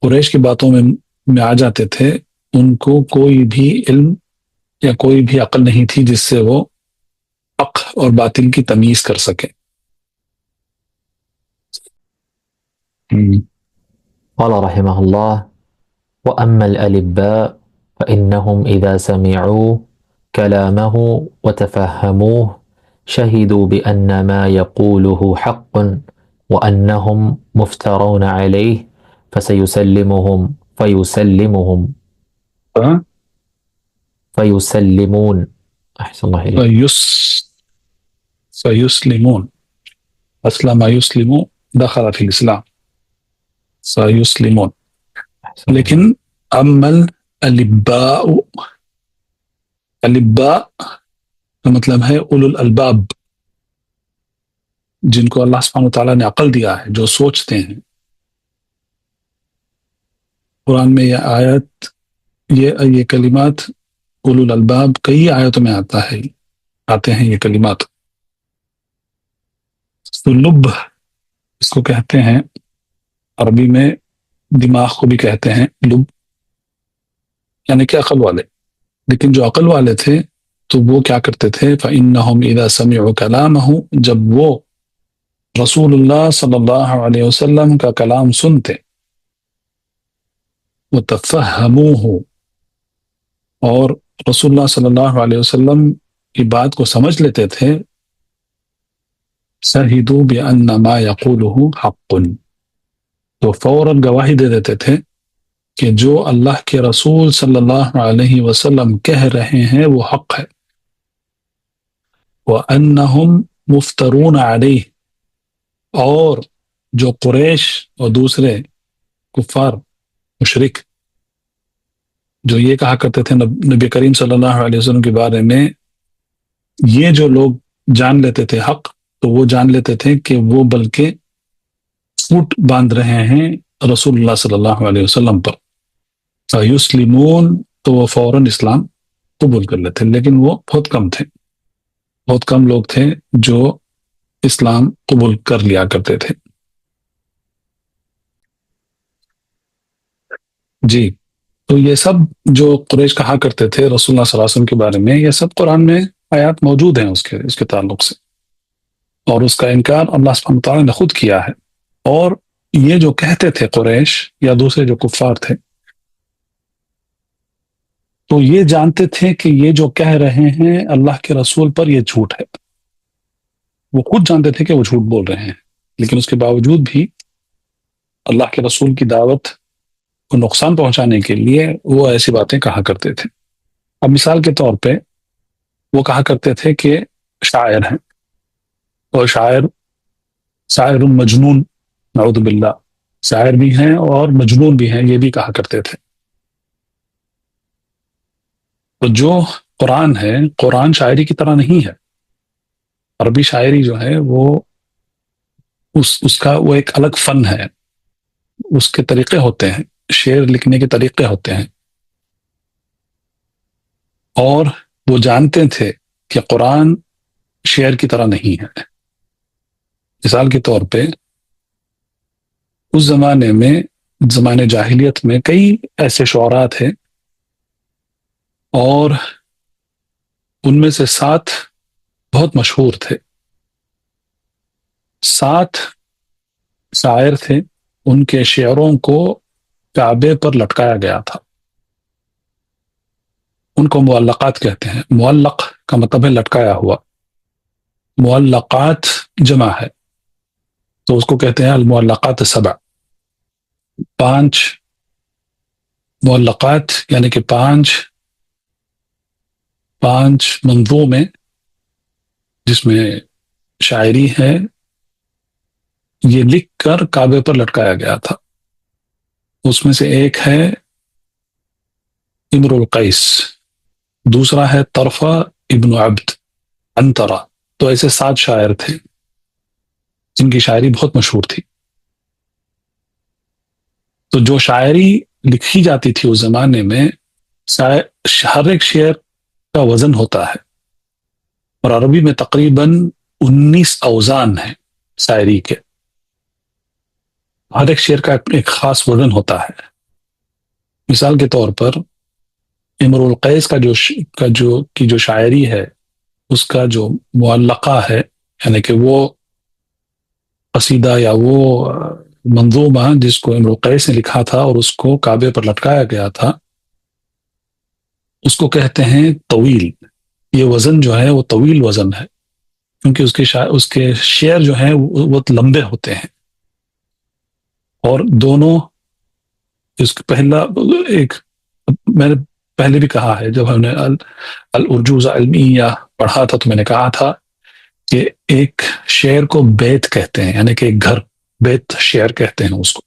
قریش کی باتوں میں آ جاتے تھے، ان کو کوئی بھی علم یا کوئی بھی عقل نہیں تھی جس سے وہ حق اور باطل کی تمیز کر سکے۔ قال رحمه الله وأما الألباء فإنهم إذا سمعوا كلامه وتفهموه شهدوا بأن ما يقوله حق وأنهم مفترون عليه فيسلمون أحسن الله إليك فيسلمون، أسلم يسلم، دخل في الإسلام، فيسلمون۔ لیکن امل الباء، الباء کا مطلب ہے اولو الالباب، جن کو اللہ سبحانہ وتعالیٰ نے عقل دیا ہے، جو سوچتے ہیں۔ قرآن میں یہ آیت، یہ کلمات اولو الالباب کئی آیتوں میں آتے ہیں یہ کلمات۔ تو لب اس کو کہتے ہیں، عربی میں دماغ کو بھی کہتے ہیں لب، یعنی کہ عقل والے، لیکن جو عقل والے تھے تو وہ کیا کرتے تھے، فَإِنَّهُمْ إِذَا سَمِعُوا كَلَامَهُ، جب وہ رسول اللہ صلی اللہ علیہ وسلم کا کلام سنتے، وَتَفَهَّمُوهُ، اور رسول اللہ صلی اللہ علیہ وسلم کی بات کو سمجھ لیتے تھے، شَهِدُوا بِأَنَّ مَا يَقُولُهُ حَقٌّ، تو فوراً گواہی دے دیتے تھے کہ جو اللہ کے رسول صلی اللہ علیہ وسلم کہہ رہے ہیں وہ حق ہے، وَأَنَّهُمْ مُفْتَرُونَ عَلَيْهِ، اور جو قریش اور دوسرے کفار مشرک جو یہ کہا کرتے تھے نبی کریم صلی اللہ علیہ وسلم کے بارے میں، یہ جو لوگ جان لیتے تھے حق، تو وہ جان لیتے تھے کہ وہ بلکہ فوٹ باندھ رہے ہیں رسول اللہ صلی اللہ علیہ وسلم پر، فَيُسْلِمُونَ، تو وہ فوراً اسلام قبول کر لیتے، لیکن وہ بہت کم تھے، بہت کم لوگ تھے جو اسلام قبول کر لیا کرتے تھے۔ جی، تو یہ سب جو قریش کہا کرتے تھے رسول اللہ صلی اللہ علیہ وسلم کے بارے میں، یہ سب قرآن میں آیات موجود ہیں اس کے تعلق سے، اور اس کا انکار اللہ سبحانہ وتعالیٰ نے خود کیا ہے۔ اور یہ جو کہتے تھے قریش یا دوسرے جو کفار تھے، تو یہ جانتے تھے کہ یہ جو کہہ رہے ہیں اللہ کے رسول پر یہ جھوٹ ہے، وہ خود جانتے تھے کہ وہ جھوٹ بول رہے ہیں، لیکن اس کے باوجود بھی اللہ کے رسول کی دعوت کو نقصان پہنچانے کے لیے وہ ایسی باتیں کہا کرتے تھے۔ اب مثال کے طور پہ وہ کہا کرتے تھے کہ شاعر ہیں، اور شاعر مجنون، نعوذ باللہ، شاعر بھی ہیں اور مجنون بھی ہیں، یہ بھی کہا کرتے تھے۔ تو جو قرآن ہے، قرآن شاعری کی طرح نہیں ہے۔ عربی شاعری جو ہے وہ اس کا وہ ایک الگ فن ہے، اس کے طریقے ہوتے ہیں، شعر لکھنے کے طریقے ہوتے ہیں، اور وہ جانتے تھے کہ قرآن شعر کی طرح نہیں ہے۔ مثال کے طور پہ اس زمانے میں، زمانے جاہلیت میں، کئی ایسے شعراء تھے، اور ان میں سے 7 بہت مشہور تھے۔ 7 شاعر تھے، ان کے شعروں کو کعبے پر لٹکایا گیا تھا۔ ان کو معلقات کہتے ہیں۔ معلق کا مطلب ہے لٹکایا ہوا، معلقات جمع ہے، تو اس کو کہتے ہیں المعلقات 7۔ 5 معلقات یعنی کہ 5 منظومے جس میں شاعری ہے، یہ لکھ کر کعبے پر لٹکایا گیا تھا۔ اس میں سے ایک ہے امر القیس، دوسرا ہے طرفہ ابن عبد انترا۔ تو ایسے 7 شاعر تھے جن کی شاعری بہت مشہور تھی۔ تو جو شاعری لکھی جاتی تھی اس زمانے میں، ہر ایک شعر کا وزن ہوتا ہے، اور عربی میں تقریباً 19 اوزان ہیں شاعری کے۔ ہر ایک شعر کا ایک خاص وزن ہوتا ہے۔ مثال کے طور پر امر القیس جو شاعری ہے، اس کا جو معلقہ ہے، یعنی کہ وہ قصیدہ یا وہ منظومہ جس کو امر القیس نے لکھا تھا اور اس کو کعبے پر لٹکایا گیا تھا، اس کو کہتے ہیں طویل۔ یہ وزن جو ہے وہ طویل وزن ہے، کیونکہ اس کے شعر جو ہیں وہ بہت لمبے ہوتے ہیں۔ اور دونوں، پہلا ایک میں نے پہلے بھی کہا ہے، جب ہم نے الارجوز علمیہ پڑھا تھا تو میں نے کہا تھا کہ ایک شعر کو بیت کہتے ہیں، یعنی کہ ایک گھر، بیت شعر کہتے ہیں اس کو،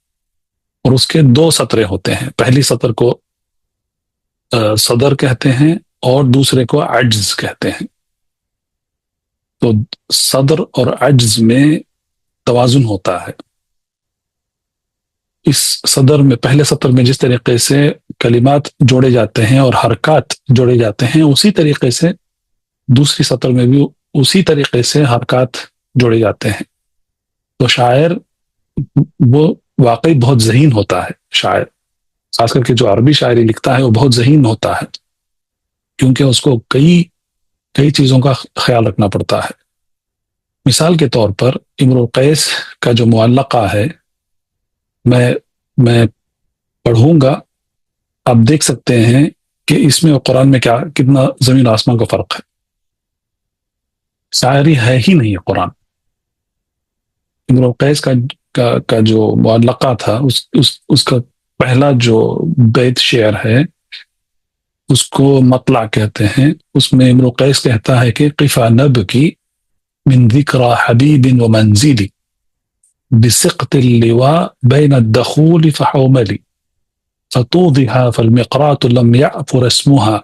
اور اس کے 2 سطریں ہوتے ہیں۔ پہلی سطر کو صدر کہتے ہیں اور دوسرے کو عجز کہتے ہیں۔ تو صدر اور عجز میں توازن ہوتا ہے۔ اس صدر میں، پہلے سطر میں جس طریقے سے کلمات جوڑے جاتے ہیں اور حرکات جوڑے جاتے ہیں، اسی طریقے سے دوسری سطر میں بھی اسی طریقے سے حرکات جوڑے جاتے ہیں۔ تو شاعر وہ واقعی بہت ذہین ہوتا ہے، شاعر خاص کر کے جو عربی شاعری لکھتا ہے وہ بہت ذہین ہوتا ہے، کیونکہ اس کو کئی چیزوں کا خیال رکھنا پڑتا ہے۔ مثال کے طور پر امر القیس کا جو معلقہ ہے، میں پڑھوں گا، آپ دیکھ سکتے ہیں کہ اس میں اور قرآن میں کتنا زمین آسمان کا فرق ہے۔ شاعری ہے ہی نہیں قرآن۔ امر القیس کا جو معلقہ تھا، اس کا پہلا جو بیت شعر ہے، اس کو مطلع کہتے ہیں۔ اس میں امر القیس کہتا ہے کہ قفا نبکی من ذکر حبیب و منزلی بسقط اللواء بین الدخول فحوملی فطوضها فالمقرات لم يعفر اسمها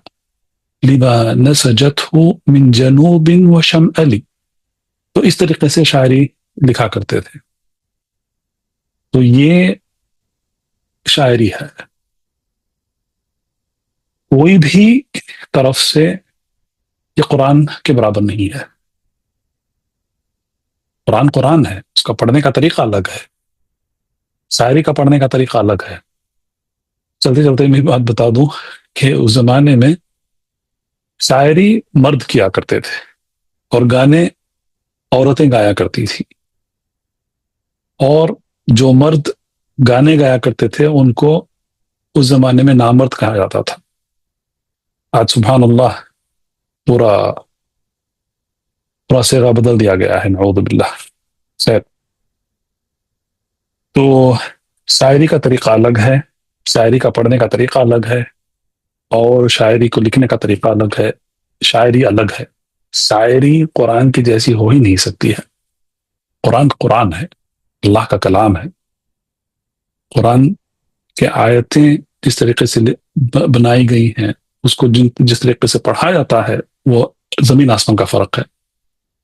لما نسجته من جنوب وشمال۔ تو اس طریقے سے شاعری لکھا کرتے تھے۔ تو یہ شاعری ہے، کوئی بھی طرف سے یہ قرآن کے برابر نہیں ہے۔ قرآن ہے، اس کا پڑھنے کا طریقہ الگ ہے، شاعری کا پڑھنے کا طریقہ الگ ہے۔ چلتے چلتے میں بات بتا دوں کہ اس زمانے میں شاعری مرد کیا کرتے تھے اور گانے عورتیں گایا کرتی تھی، اور جو مرد گانے گایا کرتے تھے ان کو اس زمانے میں نامرد کہا جاتا تھا۔ آج سبحان اللہ پورا صیغہ بدل دیا گیا ہے، نعوذ باللہ۔ تو شاعری کا طریقہ الگ ہے، شاعری کا پڑھنے کا طریقہ الگ ہے، اور شاعری کو لکھنے کا طریقہ الگ ہے۔ شاعری الگ ہے، شاعری قرآن کی جیسی ہو ہی نہیں سکتی ہے۔ قرآن ہے، اللہ کا کلام ہے. قرآن کے آیتیں جس طریقے سے بنائی گئی ہیں، اس کو جس طریقے سے پڑھا جاتا ہے، وہ زمین آسمان کا فرق ہے.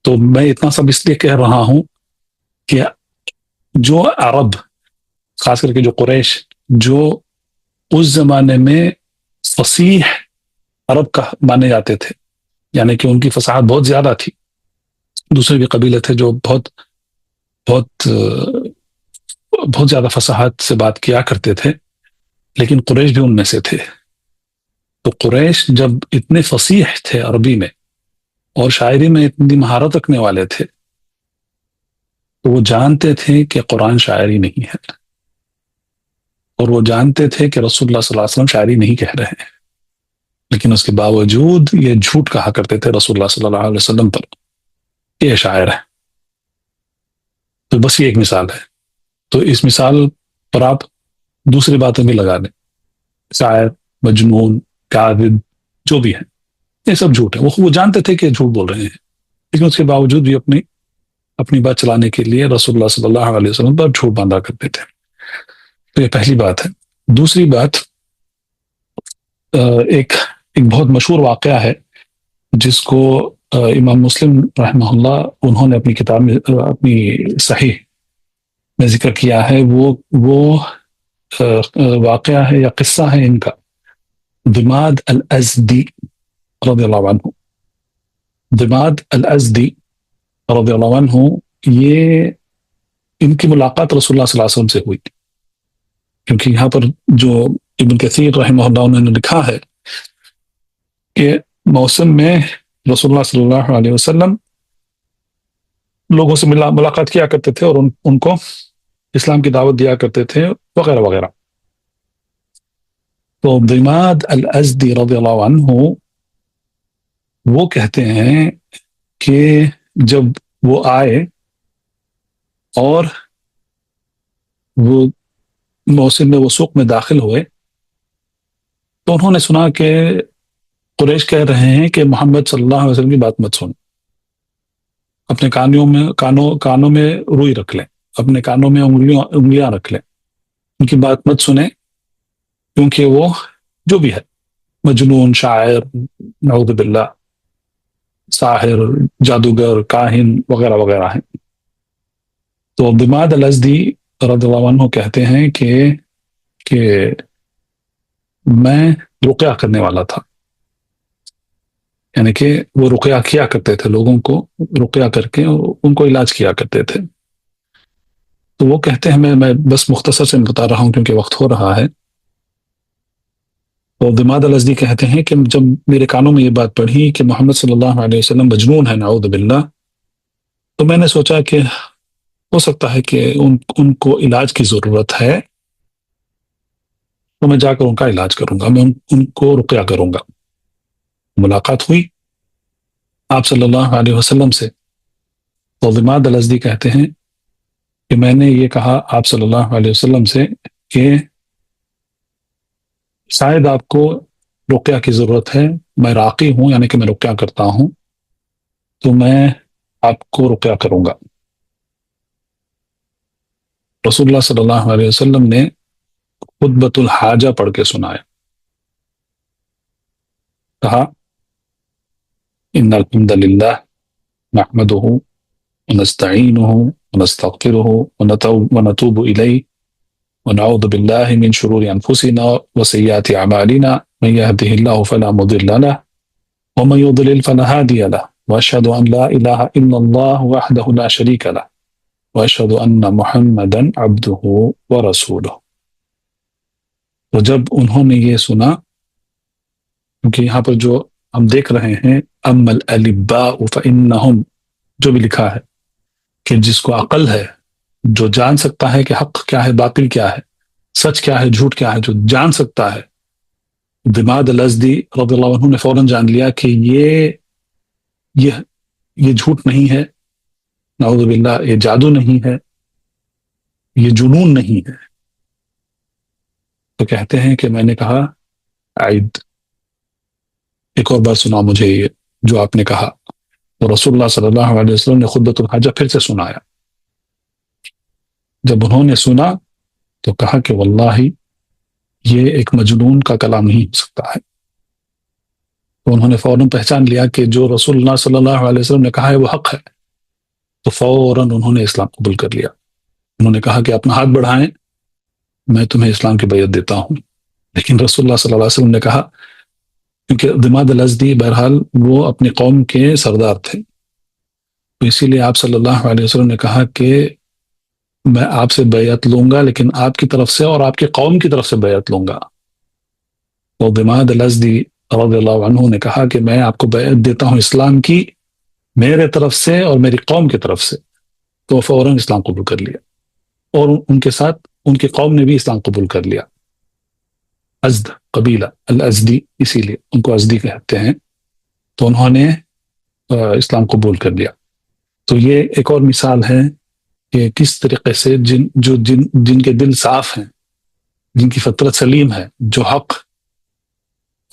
تو میں اتنا سب اس لیے کہہ رہا ہوں کہ جو عرب، خاص کر کے جو قریش، جو اس زمانے میں فصیح عرب کا مانے جاتے تھے، یعنی کہ ان کی فصاحت بہت زیادہ تھی. دوسرے بھی قبیلے تھے جو بہت بہت بہت زیادہ فصاحت سے بات کیا کرتے تھے، لیکن قریش بھی ان میں سے تھے. تو قریش جب اتنے فصیح تھے عربی میں اور شاعری میں اتنی مہارت رکھنے والے تھے، تو وہ جانتے تھے کہ قرآن شاعری نہیں ہے، اور وہ جانتے تھے کہ رسول اللہ صلی اللہ علیہ وسلم شاعری نہیں کہہ رہے ہیں، لیکن اس کے باوجود یہ جھوٹ کہا کرتے تھے رسول اللہ صلی اللہ علیہ وسلم پر کہ یہ شاعر ہے. تو بس یہ ایک مثال ہے. تو اس مثال پر آپ دوسری باتیں بھی لگا دیں، شاعر، مجنون، کاذب، جو بھی ہے، یہ سب جھوٹ ہے. وہ جانتے تھے کہ جھوٹ بول رہے ہیں، لیکن اس کے باوجود بھی اپنی بات چلانے کے لیے رسول اللہ صلی اللہ علیہ وسلم پر جھوٹ باندھا کرتے تھے. تو یہ پہلی بات ہے. دوسری بات، ایک بہت مشہور واقعہ ہے جس کو امام مسلم رحمہ اللہ انہوں نے اپنی کتاب میں، اپنی صحیح میں ذکر کیا ہے. وہ واقعہ ہے یا قصہ ہے ان کا، ضماد الازدی رضی اللہ عنہ. ضماد الازدی رضی اللہ عنہ، یہ ان کی ملاقات رسول اللہ صلی اللہ علیہ وسلم سے ہوئی، کیونکہ یہاں پر جو ابن کثیر رحمہ اللہ انہوں نے لکھا ہے کہ موسم میں رسول اللہ صلی اللہ علیہ وسلم لوگوں سے ملاقات کیا کرتے تھے اور ان کو اسلام کی دعوت دیا کرتے تھے وغیرہ وغیرہ. تو ضماد الازدی رضی اللہ عنہ وہ کہتے ہیں کہ جب وہ آئے اور وہ موسم میں وہ سوق میں داخل ہوئے، تو انہوں نے سنا کہ قریش کہہ رہے ہیں کہ محمد صلی اللہ علیہ وسلم کی بات مت سن، اپنے کانوں میں روئی رکھ لیں، اپنے کانوں میں انگلیاں رکھ لیں، ان کی بات مت سنیں، کیونکہ وہ جو بھی ہے، مجنون، شاعر، نعوذ باللہ، ساحر، جادوگر، کاہن وغیرہ وغیرہ ہیں. تو ضماد الازدی رضی اللہ عنہ کہتے ہیں کہ میں رقیہ کرنے والا تھا، یعنی کہ وہ رقیہ کیا کرتے تھے، لوگوں کو رقیہ کر کے ان کو علاج کیا کرتے تھے. تو وہ کہتے ہیں، میں بس مختصر سے بتا رہا ہوں کیونکہ وقت ہو رہا ہے. تو ضماد الازدی کہتے ہیں کہ جب میرے کانوں میں یہ بات پڑھی کہ محمد صلی اللہ علیہ وسلم مجنون ہے، نعوذ باللہ، تو میں نے سوچا کہ ہو سکتا ہے کہ ان کو علاج کی ضرورت ہے، تو میں جا کر ان کا علاج کروں گا، میں ان کو رقیہ کروں گا. ملاقات ہوئی آپ صلی اللہ علیہ وسلم سے. تو ضماد الازدی کہتے ہیں کہ میں نے یہ کہا آپ صلی اللہ علیہ وسلم سے کہ شاید آپ کو رقیہ کی ضرورت ہے، میں راقی ہوں، یعنی کہ میں رقیہ کرتا ہوں، تو میں آپ کو رقیہ کروں گا. رسول اللہ صلی اللہ علیہ وسلم نے خطبۃ الحاجہ پڑھ کے سنایا. کہا، ان الحمد للہ نحمده ونستعینه ونستغفره ونتوب الیہ ونعوذ باللہ من شرور انفسنا وسیئات اعمالنا من يهده الله فلا مضل له ومن يضلل فلا هادي له واشهد ان لا اله الا الله وحده لا شريك له واشهد ان محمدا عبده ورسوله. تو جب انہوں نے یہ سنا، کیونکہ یہاں پر جو ہم دیکھ رہے ہیں اما الالباء فانہم، جو بھی لکھا ہے کہ جس کو عقل ہے، جو جان سکتا ہے کہ حق کیا ہے، باطل کیا ہے، سچ کیا ہے، جھوٹ کیا ہے، جو جان سکتا ہے، ضماد الازدی رضی اللہ عنہ نے فوراً جان لیا کہ یہ جھوٹ نہیں ہے، نعوذ باللہ، یہ جادو نہیں ہے، یہ جنون نہیں ہے. تو کہتے ہیں کہ میں نے کہا، عید ایک اور بار سنا مجھے یہ جو آپ نے کہا. تو رسول اللہ صلی اللہ علیہ وسلم نے خطبۃ الحاجہ پھر سے سنایا. جب انہوں نے سنا تو کہا کہ واللہ یہ ایک مجنون کا کلام نہیں ہو سکتا ہے. تو انہوں نے فوراً پہچان لیا کہ جو رسول اللہ صلی اللہ علیہ وسلم نے کہا ہے وہ حق ہے. تو فوراً انہوں نے اسلام قبول کر لیا. انہوں نے کہا کہ اپنا ہاتھ بڑھائیں، میں تمہیں اسلام کی بیعت دیتا ہوں. لیکن رسول اللہ صلی اللہ علیہ وسلم نے کہا، کیونکہ ضماد الازدی بہرحال وہ اپنی قوم کے سردار تھے، تو اسی لیے آپ صلی اللہ علیہ وسلم نے کہا کہ میں آپ سے بیعت لوں گا لیکن آپ کی طرف سے اور آپ کی قوم کی طرف سے بیعت لوں گا. تو ضماد الازدی رضی اللہ عنہ نے کہا کہ میں آپ کو بیعت دیتا ہوں اسلام کی، میرے طرف سے اور میری قوم کی طرف سے. تو فوراً اسلام قبول کر لیا، اور ان کے ساتھ ان کی قوم نے بھی اسلام قبول کر لیا. ازد قبیلہ الازدی، اسی لیے ان کو ازدی کہتے ہیں. تو انہوں نے اسلام قبول کر لیا. تو یہ ایک اور مثال ہے کہ کس طریقے سے جن کے دل صاف ہیں، جن کی فطرت سلیم ہے، جو حق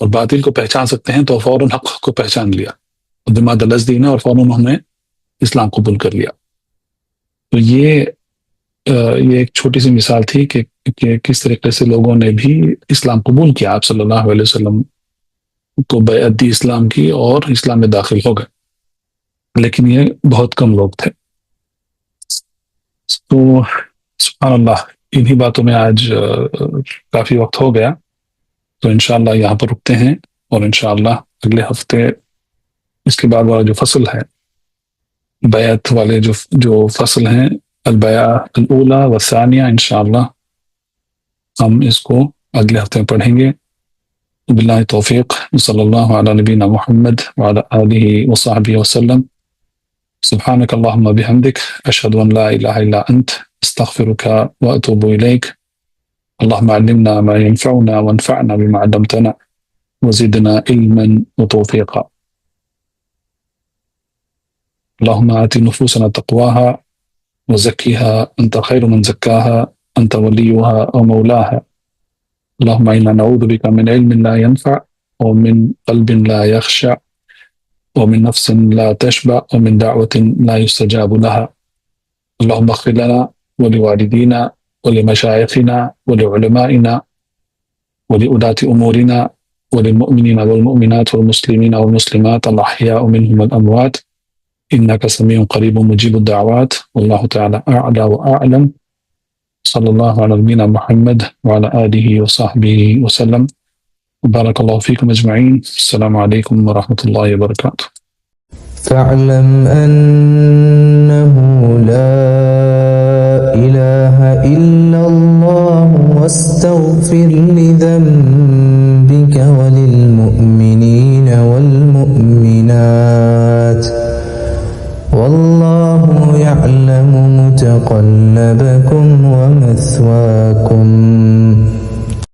اور باطل کو پہچان سکتے ہیں، تو فوراً حق کو پہچان لیا ضماد الازدی نے، اور فوراً انہوں نے اسلام قبول کر لیا. تو یہ ایک چھوٹی سی مثال تھی کہ کس طریقے سے لوگوں نے بھی اسلام قبول کیا، آپ صلی اللہ علیہ وسلم کو بیعت دی اسلام کی اور اسلام میں داخل ہو گئے، لیکن یہ بہت کم لوگ تھے. تو سبحان اللہ، انہی باتوں میں آج کافی وقت ہو گیا، تو انشاءاللہ یہاں پر رکتے ہیں، اور انشاءاللہ اگلے ہفتے اس کے بعد والا جو فصل ہے، بیعت والے جو فصل ہیں، البیعہ الاولی والثانیہ، انشاءاللہ ہم اس کو اگلے ہفتے میں پڑھیں گے. باللہ توفیق، صلی اللہ علی نبینا محمد وعلی آلہ وصحبہ وسلم. سبحانک اللہم بحمدک، اشہد ان لا الہ الا انت، استغفرک واتوب الیک. اللہم علمنا ما ينفعنا وانفعنا بما علمتنا وزدنا علما وتوفیقا. اللہم آت نفوسنا تقواها وزكها أنت خير من زكاها أنت وليها ومولاها. اللهم إنا نعوذ بك من علم لا ينفع ومن قلب لا يخشع ومن نفس لا تشبع ومن دعوة لا يستجاب لها. اللهم اغفر لنا ولوالدينا ولمشايخنا ولعلمائنا ولولاة أمورنا وللمؤمنين والمؤمنات والمسلمين والمسلمات الأحياء منهم والأموات إنك سميع قريب مجيب الدعوات. والله تعالى أعلى وأعلم. صلى الله على نبينا محمد وعلى آله وصحبه وسلم. بارك الله فيكم أجمعين. السلام عليكم ورحمة الله وبركاته. فاعلم أنه لا إله إلا الله واستغفر لذنبك وللمؤمنين والمؤمنات والله يعلم متقلبكم ومثواكم.